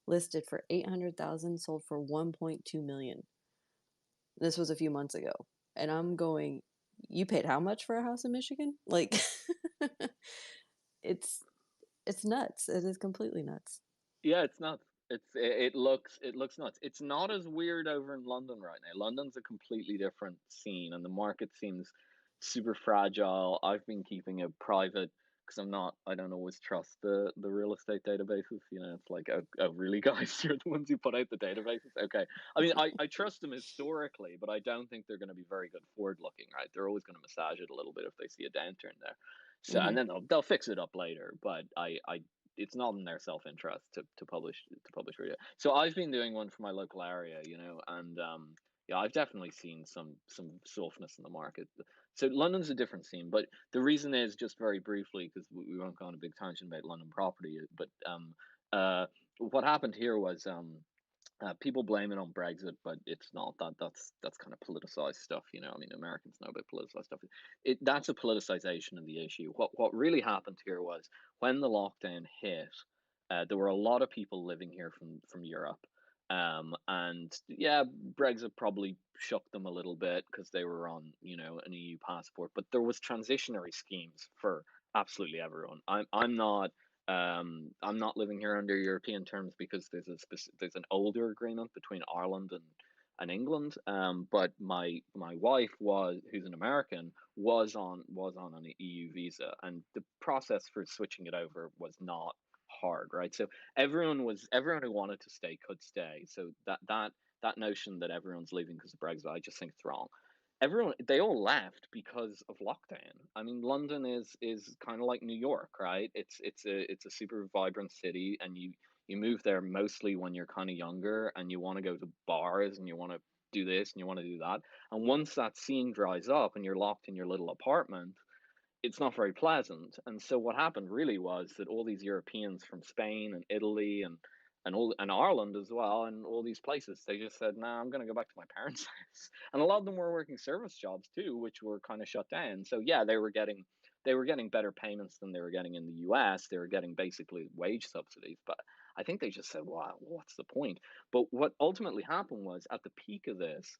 listed for 800,000, sold for 1.2 million. This was a few months ago. And I'm going, you paid how much for a house in Michigan? Like it's it's nuts. It is completely nuts. Yeah, it's nuts. It looks nuts. It's not as weird over in London right now. London's a completely different scene, and the market seems super fragile. I've been keeping it private because I don't always trust the real estate databases. It's like, oh really, guys, you're the ones who put out the databases. Okay, I mean, I trust them historically, but I don't think they're going to be very good forward looking. Right, they're always going to massage it a little bit if they see a downturn there. So, Mm-hmm. and then they'll fix it up later. But I it's not in their self interest to publish radio. So I've been doing one for my local area, and yeah, I've definitely seen some softness in the market. So London's a different scene, but the reason is, just very briefly, because we won't go on a big tangent about London property, but what happened here was people blame it on Brexit, but it's not. That's kind of politicized stuff. I mean, Americans know about politicized stuff. That's a politicization of the issue. What really happened here was when the lockdown hit, there were a lot of people living here from Europe, and yeah, Brexit probably shook them a little bit because they were on an EU passport, but there was transitionary schemes for absolutely everyone. I'm not living here under European terms because there's an older agreement between Ireland and England. But my wife who's an American, was on an EU visa, and the process for switching it over was not hard, right? So everyone who wanted to stay could stay. So that notion that everyone's leaving because of Brexit, I just think it's wrong. They all left because of lockdown. I mean, London is kind of like New York, right? It's a super vibrant city, and you move there mostly when you're kind of younger and you want to go to bars and you want to do this and you want to do that. And once that scene dries up and you're locked in your little apartment, it's not very pleasant. And so what happened really was that all these Europeans from Spain and Italy and Ireland as well, and all these places, they just said, "Nah, I'm going to go back to my parents' house." And a lot of them were working service jobs too, which were kind of shut down. So yeah, they were getting better payments than they were getting in the US. They were getting basically wage subsidies, but I think they just said, "Wow, what's the point?" But what ultimately happened was, at the peak of this,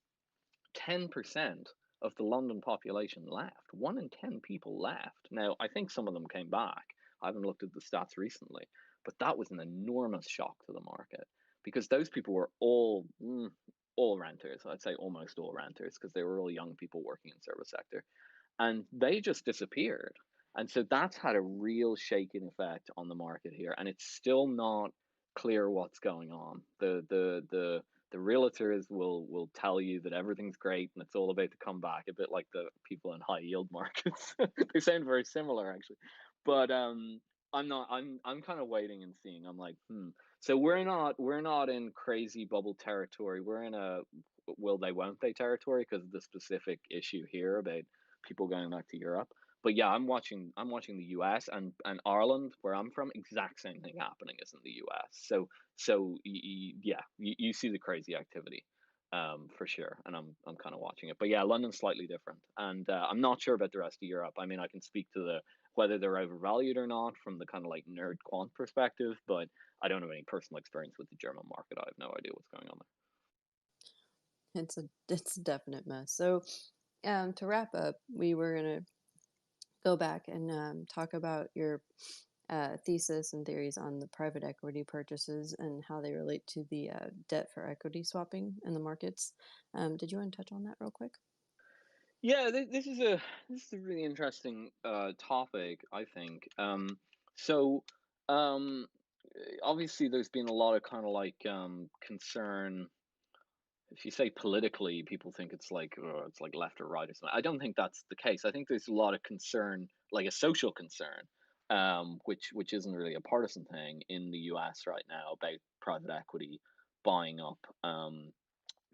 10% of the London population left. 1 in 10 people left. Now, I think some of them came back. I haven't looked at the stats recently, but that was an enormous shock to the market because those people were all renters. I'd say almost all renters because they were all young people working in service sector, and they just disappeared. And so that's had a real shaking effect on the market here, and it's still not clear what's going on. The realtors will tell you that everything's great and it's all about to come back, a bit like the people in high yield markets. They sound very similar actually, but I'm not. I'm kind of waiting and seeing. I'm like, hmm. So we're not in crazy bubble territory. We're in a will they won't they territory because of the specific issue here about people going back to Europe. But yeah, I'm watching the US and Ireland, where I'm from, exact same thing happening as in the US. So yeah, you see the crazy activity, for sure, and I'm kind of watching it. But yeah, London's slightly different, and I'm not sure about the rest of Europe. I mean, I can speak to the whether they're overvalued or not from the kind of like nerd quant perspective, but I don't have any personal experience with the German market. I have no idea what's going on It's a definite mess. So, to wrap up, we were gonna go back and talk about your thesis and theories on the private equity purchases and how they relate to the debt for equity swapping in the markets. Did you want to touch on that real quick? Yeah, this is a really interesting topic, I think. So um, obviously, there's been a lot of kind of like concern. If you say politically, people think it's like, oh, it's like left or right or something. I don't think that's the case. I think there's a lot of concern, like a social concern, which isn't really a partisan thing in the U.S. right now about private equity buying up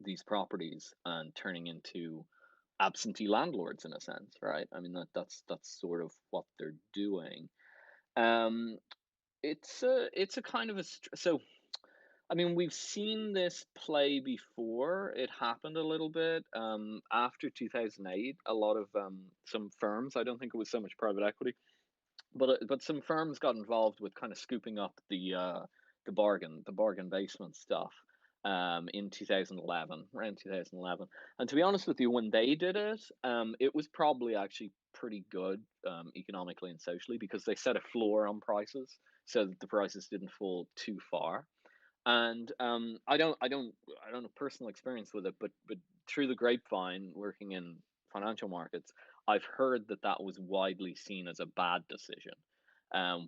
these properties and turning into absentee landlords in a sense, right? I mean that's sort of what they're doing. Um, it's a kind of so. I mean, we've seen this play before. It happened a little bit after 2008. A lot of some firms. I don't think it was so much private equity, but some firms got involved with kind of scooping up the bargain basement stuff in 2011, around 2011. And to be honest with you, when they did it, it was probably actually pretty good economically and socially because they set a floor on prices so that the prices didn't fall too far. And I don't have personal experience with it, but through the grapevine, working in financial markets, I've heard that that was widely seen as a bad decision.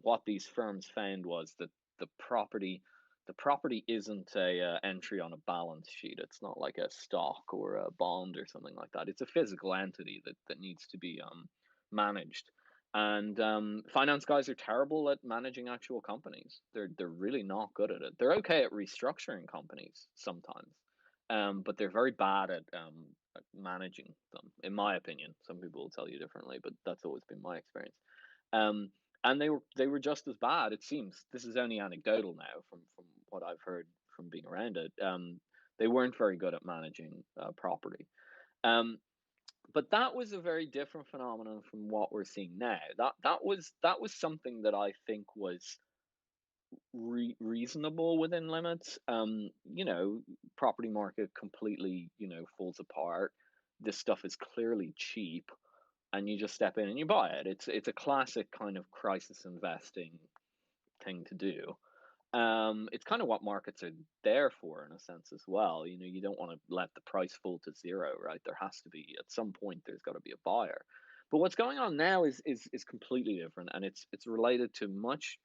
What these firms found was that the property, the property isn't a entry on a balance sheet. It's not like a stock or a bond or something like that. It's a physical entity that needs to be managed. And finance guys are terrible at managing actual companies. They're really not good at it. They're okay at restructuring companies sometimes, but they're very bad at managing them, in my opinion. Some people will tell you differently, but that's always been my experience. Um, and they were just as bad. It seems this is only anecdotal now from what I've heard from being around it. They weren't very good at managing property. Um, but that was a very different phenomenon from what we're seeing now. That was something that I think was reasonable within limits. Property market completely falls apart. This stuff is clearly cheap, and you just step in and you buy it. It's a classic kind of crisis investing thing to do. It's kind of what markets are there for in a sense as well. You don't want to let the price fall to zero, right? There has to be at some point there's got to be a buyer. But what's going on now is completely different, and it's related to much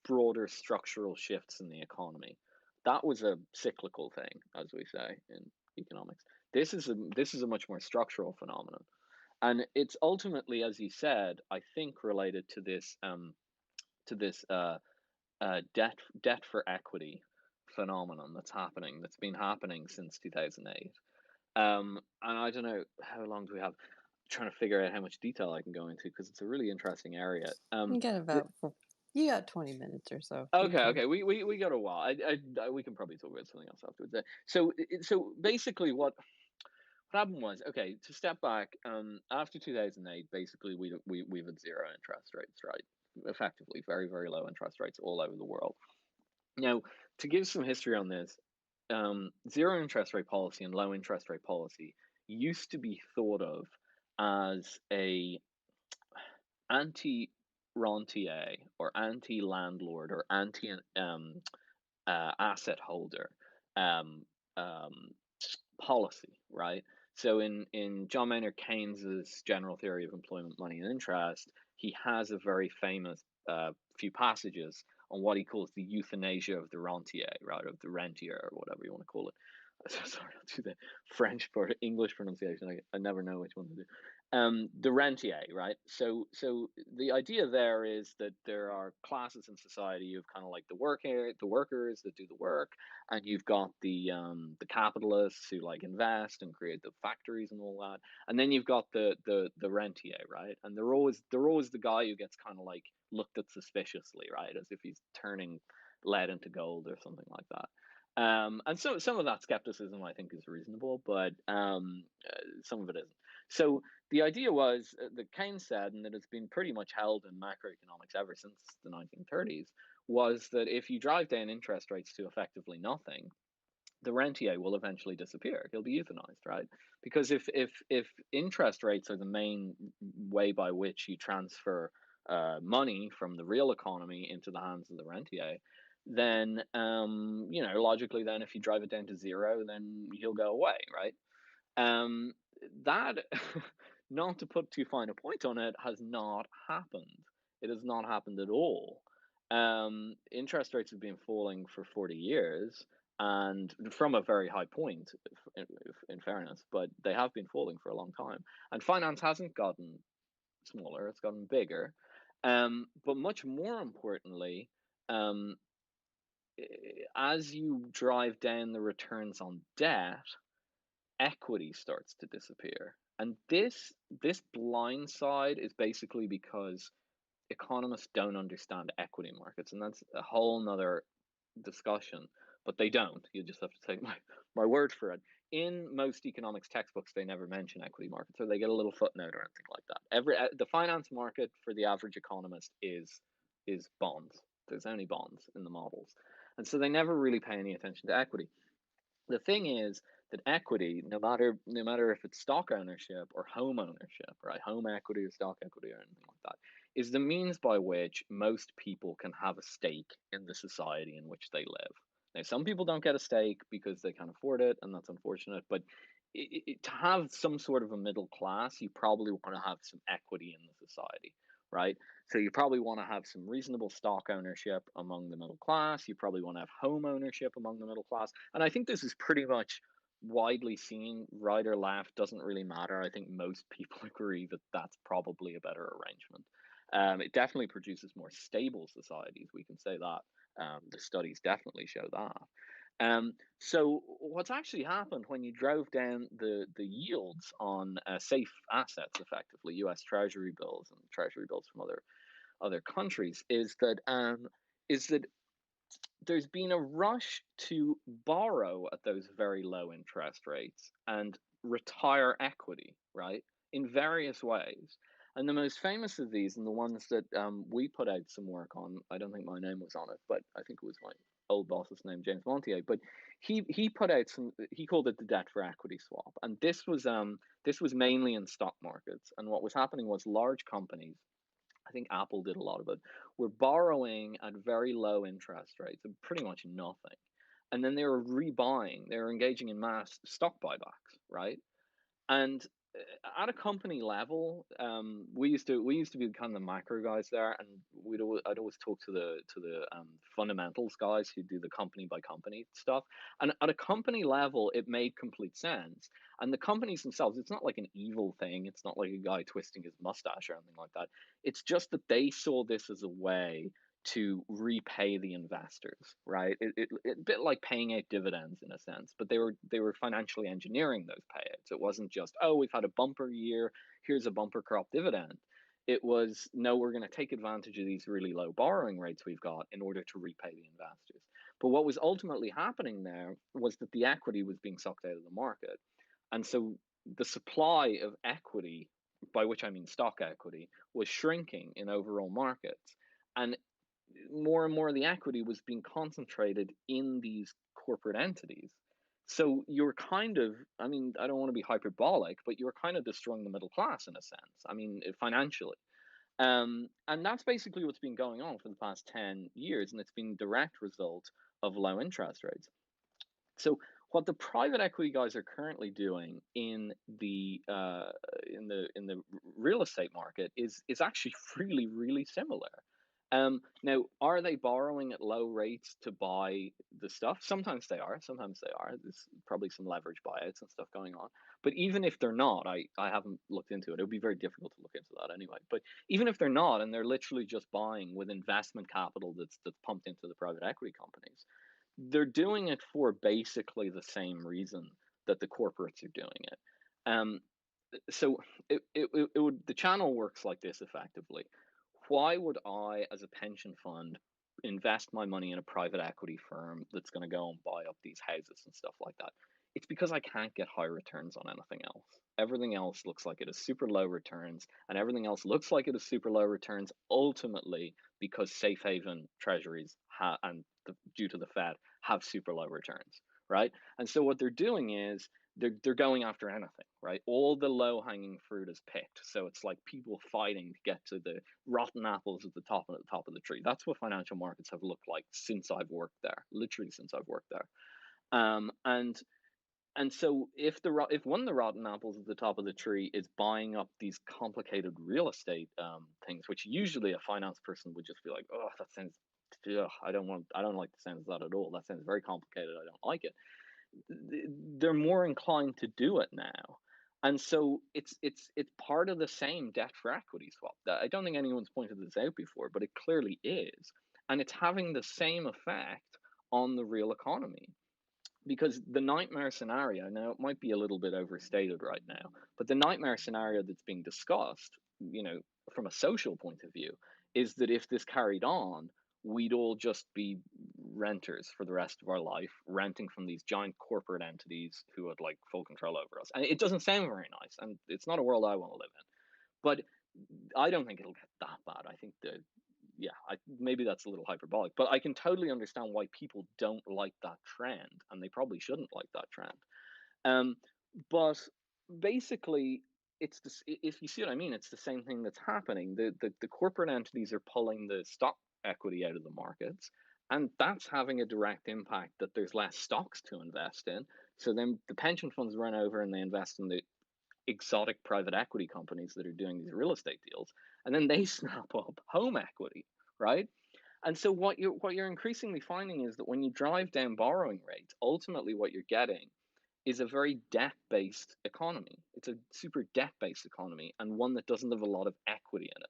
broader structural shifts in the economy. That was a cyclical thing, as we say in economics. This is a much more structural phenomenon, and it's ultimately, as you said, I think related to this debt for equity phenomenon that's been happening since 2008. And I don't know how long do we have. trying to figure out how much detail I can go into because it's a really interesting area. You got you got 20 minutes or so. You Okay, can. okay, we got a while. We can probably talk about something else afterwards. So basically, what happened was, okay, to step back, after 2008, basically we've had zero interest rates, right? Effectively, very very low interest rates all over the world. Now, to give some history on this, zero interest rate policy and low interest rate policy used to be thought of as a anti-rentier or anti-landlord or anti asset holder um, um, policy, right? So in John Maynard Keynes's general theory of employment, money, and interest, he has a very famous few passages on what he calls the euthanasia of the rentier, right, of the rentier, or whatever you want to call it. Sorry, I'll do the French or English pronunciation. I never know which one to do. The rentier, right? So the idea there is that there are classes in society. You've kind of like the workers that do the work, and you've got the capitalists who like invest and create the factories and all that, and then you've got the rentier, right? And they're always the guy who gets kind of like looked at suspiciously, right, as if he's turning lead into gold or something like that. And so some of that skepticism I think is reasonable, but some of it isn't. So the idea was that Keynes said, and that it's been pretty much held in macroeconomics ever since the 1930s, was that if you drive down interest rates to effectively nothing, the rentier will eventually disappear. He'll be euthanized, right? Because if interest rates are the main way by which you transfer money from the real economy into the hands of the rentier, then logically, then if you drive it down to zero, then he'll go away, right? Um, that, not to put too fine a point on it, has not happened. It has not happened at all. Interest rates have been falling for 40 years, and from a very high point, in fairness, but they have been falling for a long time. And finance hasn't gotten smaller; it's gotten bigger. But much more importantly, um, as you drive down the returns on debt, equity starts to disappear. And this blind side is basically because economists don't understand equity markets, and that's a whole nother discussion. But they don't. You just have to take my word for it. In most economics textbooks, they never mention equity markets, or they get a little footnote or anything like that. The finance market for the average economist is bonds. There's only bonds in the models, and so they never really pay any attention to equity. The thing is that equity, no matter if it's stock ownership or home ownership, right, home equity or stock equity or anything like that, is the means by which most people can have a stake in the society in which they live. Now, some people don't get a stake because they can't afford it, and that's unfortunate. But to have some sort of a middle class, you probably want to have some equity in the society, right? So you probably want to have some reasonable stock ownership among the middle class. You probably want to have home ownership among the middle class. And I think this is pretty much widely seen, right or left, doesn't really matter. I think most people agree that that's probably a better arrangement. It definitely produces more stable societies. We can say that. The studies definitely show that. So what's actually happened when you drove down the yields on safe assets, effectively U.S. Treasury bills and Treasury bills from other countries, is that there's been a rush to borrow at those very low interest rates and retire equity, right, in various ways. And the most famous of these, and the ones that we put out some work on, I don't think my name was on it, but I think it was my old boss's name, James Montier. But he put out some. He called it the debt for equity swap, and this was mainly in stock markets. And what was happening was large companies, I think Apple did a lot of it, were borrowing at very low interest rates of pretty much nothing. And then they were rebuying, they were engaging in mass stock buybacks, right? And at a company level, we used to be kind of the macro guys there, and I'd always talk to the fundamentals guys who do the company by company stuff. And at a company level, it made complete sense. And the companies themselves, it's not like an evil thing. It's not like a guy twisting his mustache or anything like that. It's just that they saw this as a way to repay the investors, right? A bit like paying out dividends in a sense, but they were financially engineering those payouts. It wasn't just, oh, we've had a bumper year, here's a bumper crop dividend. It was, no, we're going to take advantage of these really low borrowing rates we've got in order to repay the investors. But what was ultimately happening there was that the equity was being sucked out of the market. And so the supply of equity, by which I mean stock equity, was shrinking in overall markets. And more of the equity was being concentrated in these corporate entities. So you're kind of, I mean, I don't want to be hyperbolic, but you're kind of destroying the middle class in a sense. I mean, financially. And that's basically what's been going on for the past 10 years, and it's been a direct result of low interest rates. So what the private equity guys are currently doing in the real estate market is actually really similar. Now, are they borrowing at low rates to buy the stuff? Sometimes they are. Sometimes they are. There's probably some leverage buyouts and stuff going on. But even if they're not, I haven't looked into it. It would be very difficult to look into that anyway. But even if they're not, and they're literally just buying with investment capital that's pumped into the private equity companies, they're doing it for basically the same reason that the corporates are doing it. Um, so it would, the channel works like this effectively. Why would I, as a pension fund, invest my money in a private equity firm that's going to go and buy up these houses and stuff like that? It's because I can't get high returns on anything else. Everything else looks like it is super low returns, and everything else looks like it is super low returns ultimately because safe haven treasuries due to the Fed have super low returns, right? And so what they're doing is they're going after anything, right? All the low hanging fruit is picked. So it's like people fighting to get to the rotten apples at the top of the tree. That's what financial markets have looked like since I've worked there, literally since I've worked there. And so if one of the rotten apples at the top of the tree is buying up these complicated real estate things, which usually a finance person would just be like, oh, that sounds, ugh, I don't like the sound of that at all. That sounds very complicated. I don't like it. They're more inclined to do it now. And so it's part of the same debt for equity swap. That I don't think anyone's pointed this out before, but it clearly is. And it's having the same effect on the real economy. Because the nightmare scenario, now it might be a little bit overstated right now, but the nightmare scenario that's being discussed, from a social point of view, is that if this carried on, we'd all just be renters for the rest of our life, renting from these giant corporate entities who had like full control over us. And it doesn't sound very nice, and it's not a world I want to live in. But I don't think it'll get that bad. I think maybe that's a little hyperbolic, but I can totally understand why people don't like that trend, and they probably shouldn't like that trend. But basically, if you see what I mean, it's the same thing that's happening. The corporate entities are pulling the stock equity out of the markets, and that's having a direct impact that there's less stocks to invest in. So then the pension funds run over and they invest in the exotic private equity companies that are doing these real estate deals, and then they snap up home equity, right? And so what you're increasingly finding is that when you drive down borrowing rates, ultimately what you're getting is a very debt-based economy. It's a super debt-based economy, and one that doesn't have a lot of equity in it.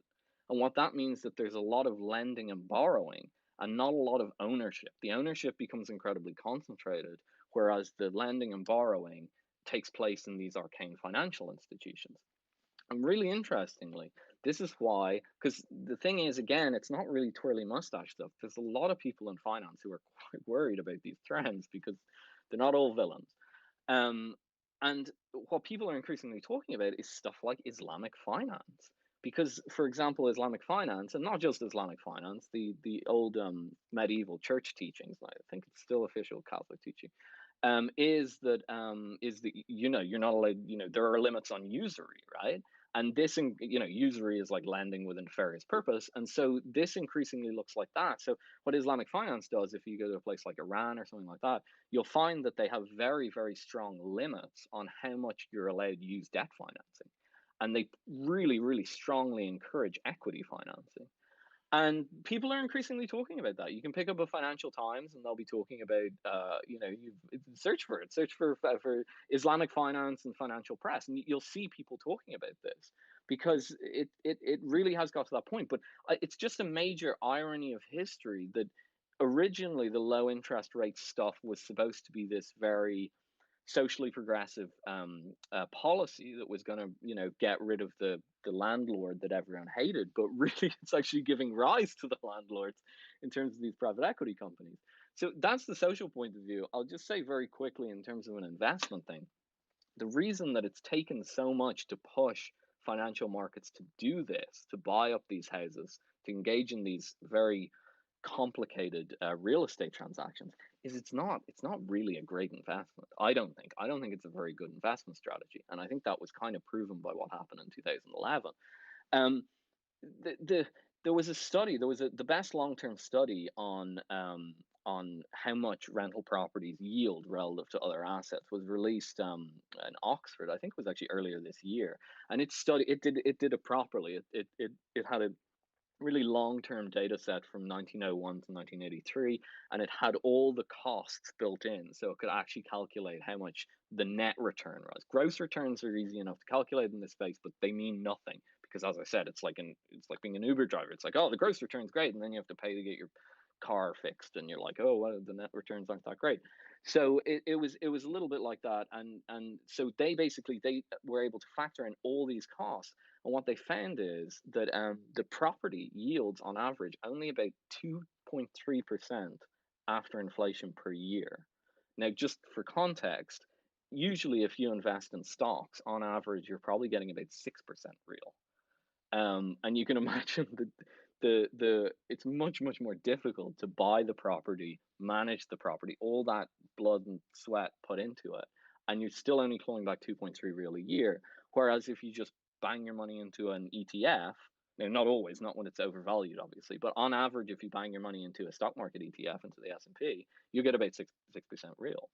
And what that means that there's a lot of lending and borrowing and not a lot of ownership. The ownership becomes incredibly concentrated, whereas the lending and borrowing takes place in these arcane financial institutions. And really interestingly, this is why, because the thing is, again, it's not really twirly mustache stuff. There's a lot of people in finance who are quite worried about these trends because they're not all villains. And what people are increasingly talking about is stuff like Islamic finance. Because, for example, Islamic finance, and not just Islamic finance, the old medieval church teachings, I think it's still official Catholic teaching, is that you're not allowed, there are limits on usury, right? And this, usury is like lending with a nefarious purpose. And so this increasingly looks like that. So what Islamic finance does, if you go to a place like Iran or something like that, you'll find that they have very, very strong limits on how much you're allowed to use debt financing. And they really, really strongly encourage equity financing. And people are increasingly talking about that. You can pick up a Financial Times, and they'll be talking about, you search for it, search for Islamic finance and financial press, and you'll see people talking about this because it really has got to that point. But it's just a major irony of history that originally the low interest rate stuff was supposed to be this very socially progressive policy that was going to, get rid of the landlord that everyone hated, but really it's actually giving rise to the landlords in terms of these private equity companies. So that's the social point of view. I'll just say very quickly in terms of an investment thing, the reason that it's taken so much to push financial markets to do this, to buy up these houses, to engage in these very complicated real estate transactions, is it's not really a great investment. I don't think it's a very good investment strategy, and I think that was kind of proven by what happened in 2011. Um, the there was a study, the best long-term study on how much rental properties yield relative to other assets was released in Oxford. I think it was actually earlier this year, and it did it properly. It had a really long-term data set from 1901 to 1983, and it had all the costs built in, so it could actually calculate how much the net return was. Gross returns are easy enough to calculate in this space, but they mean nothing because, as I said, it's like being an Uber driver. It's like, oh, the gross return's great, and then you have to pay to get your car fixed, and you're like, oh, well, the net returns aren't that great. So it was a little bit like that, and so they were able to factor in all these costs, and what they found is that the property yields on average only about 2.3% after inflation per year. Now, just for context, usually if you invest in stocks, on average, you're probably getting about 6% real. And you can imagine that the it's much more difficult to buy the property, manage the property, all that blood and sweat put into it, and you're still only clawing back 2.3 real a year. Whereas if you just bang your money into an ETF, now not always, not when it's overvalued, obviously, but on average, if you bang your money into a stock market ETF, into the S&P, you get about 6% real.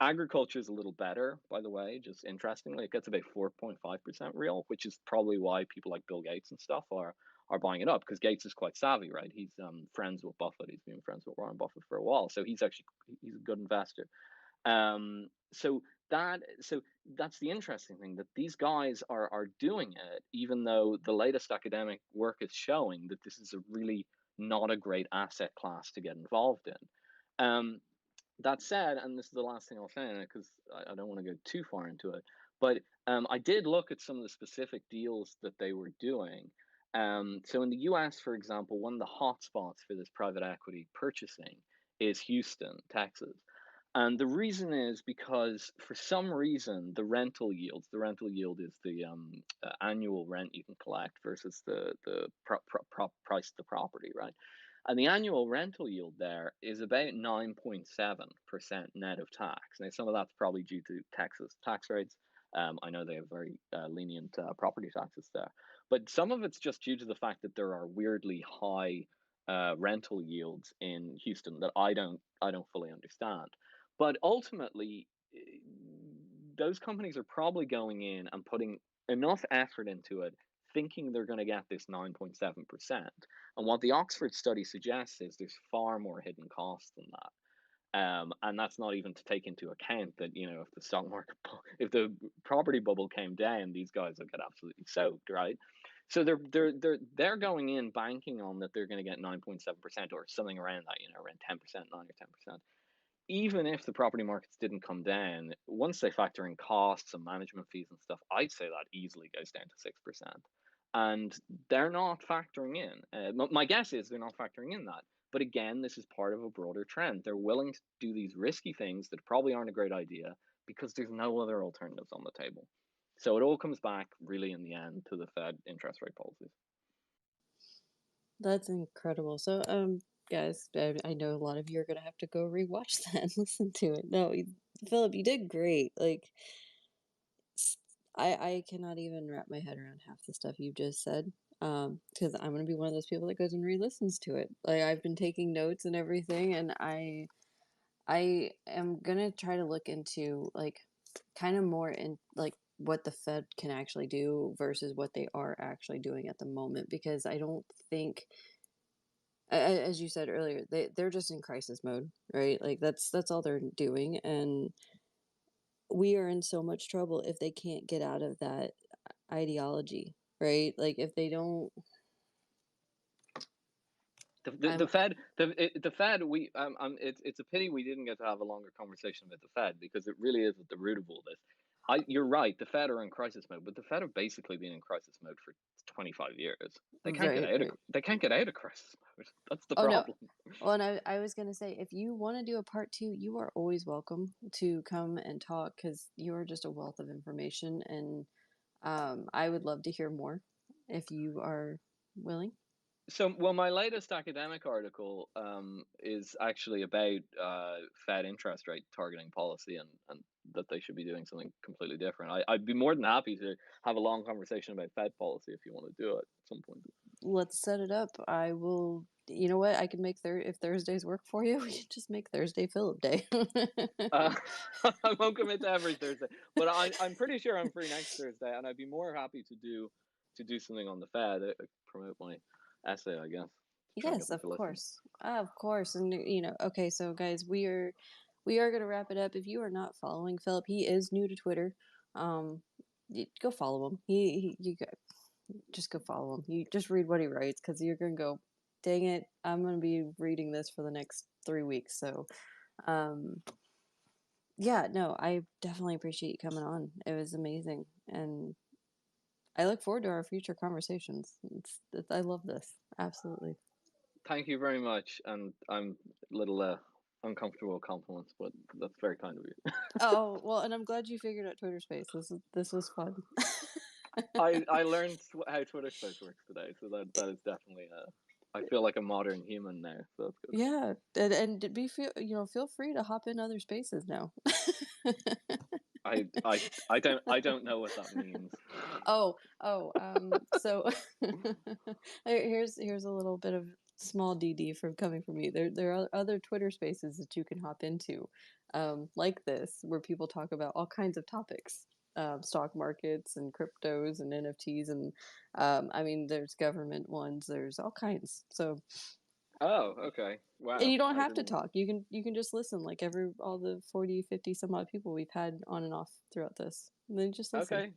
Agriculture is a little better, by the way, just interestingly. It gets about 4.5% real, which is probably why people like Bill Gates and stuff are buying it up, because Gates is quite savvy, right? He's friends with Buffett. He's been friends with Warren Buffett for a while, so he's a good investor. So that's the interesting thing, that these guys are doing it, even though the latest academic work is showing that this is a really not a great asset class to get involved in. That said, and this is the last thing I'll say, because I don't want to go too far into it, but I did look at some of the specific deals that they were doing. So in the US, for example, one of the hotspots for this private equity purchasing is Houston, Texas. And the reason is because for some reason, the rental yield is the annual rent you can collect versus the price of the property, right? And the annual rental yield there is about 9.7% net of tax. Now, some of that's probably due to Texas tax rates. I know they have very lenient property taxes there, but some of it's just due to the fact that there are weirdly high rental yields in Houston that I don't fully understand. But ultimately, those companies are probably going in and putting enough effort into it, thinking they're going to get this 9.7%. And what the Oxford study suggests is there's far more hidden costs than that. And that's not even to take into account that, if the stock market, if the property bubble came down, these guys would get absolutely soaked, right? So they're going in banking on that they're going to get 9.7% or something around that, around 10%, 9 or 10%. Even if the property markets didn't come down, once they factor in costs and management fees and stuff, I'd say that easily goes down to 6%. And they're not factoring in. My guess is they're not factoring in that. But again, this is part of a broader trend. They're willing to do these risky things that probably aren't a great idea because there's no other alternatives on the table. So it all comes back, really, in the end, to the Fed interest rate policies. That's incredible. So, guys, I know a lot of you are gonna have to go rewatch that and listen to it. No, Philip, you did great. Like, I cannot even wrap my head around half the stuff you just said. Because I'm gonna be one of those people that goes and re-listens to it. Like, I've been taking notes and everything, and I am gonna try to look into like kind of more in like what the Fed can actually do versus what they are actually doing at the moment, because I don't think, as you said earlier, they're just in crisis mode, right? Like that's all they're doing, and we are in so much trouble if they can't get out of that ideology, right? Like if they don't, The Fed. It's a pity we didn't get to have a longer conversation about the Fed because it really is at the root of all this. You're right. The Fed are in crisis mode, but the Fed have basically been in crisis mode for 25 years. They can't get right, out of right. they can't get out of crisis mode. That's the Oh no. problem. Well, and I was gonna say, if you want to do a part two, you are always welcome to come and talk because you are just a wealth of information, and I would love to hear more if you are willing. So, well, my latest academic article is actually about Fed interest rate targeting policy and that they should be doing something completely different. I'd be more than happy to have a long conversation about Fed policy if you want to do it at some point. Let's set it up. I will. You know what? I can make if Thursdays work for you, we can just make Thursday Philip Day. Uh, I won't commit to every Thursday, but I'm pretty sure I'm free next Thursday, and I'd be more happy to do something on the Fed. Promote my essay, I guess. Try and get Yes, people listening. of course, and okay. So, guys, we are gonna wrap it up. If you are not following Philip, he is new to Twitter. Um, go follow him. Just go follow him. You just read what he writes because you're gonna go, dang it, I'm gonna be reading this for the next 3 weeks. So, um, yeah, no, I definitely appreciate you coming on. It was amazing, and I look forward to our future conversations. I love this absolutely. Thank you very much, and I'm a little uncomfortable with compliments, but that's very kind of you. Oh well, and I'm glad you figured out Twitter Space. This was fun. I learned how Twitter Space works today, so that is definitely I feel like a modern human now, so that's good. Yeah, and feel free to hop in other spaces now. I don't know what that means. So here's a little bit of small DD from coming from me. There are other Twitter spaces that you can hop into, like this, where people talk about all kinds of topics, stock markets and cryptos and NFTs, and I mean, there's government ones, there's all kinds. So, Oh, okay. and Wow. you don't I have to didn't. talk. You can just listen, like all the 40, 50 some odd people we've had on and off throughout this. And then just listen. Okay.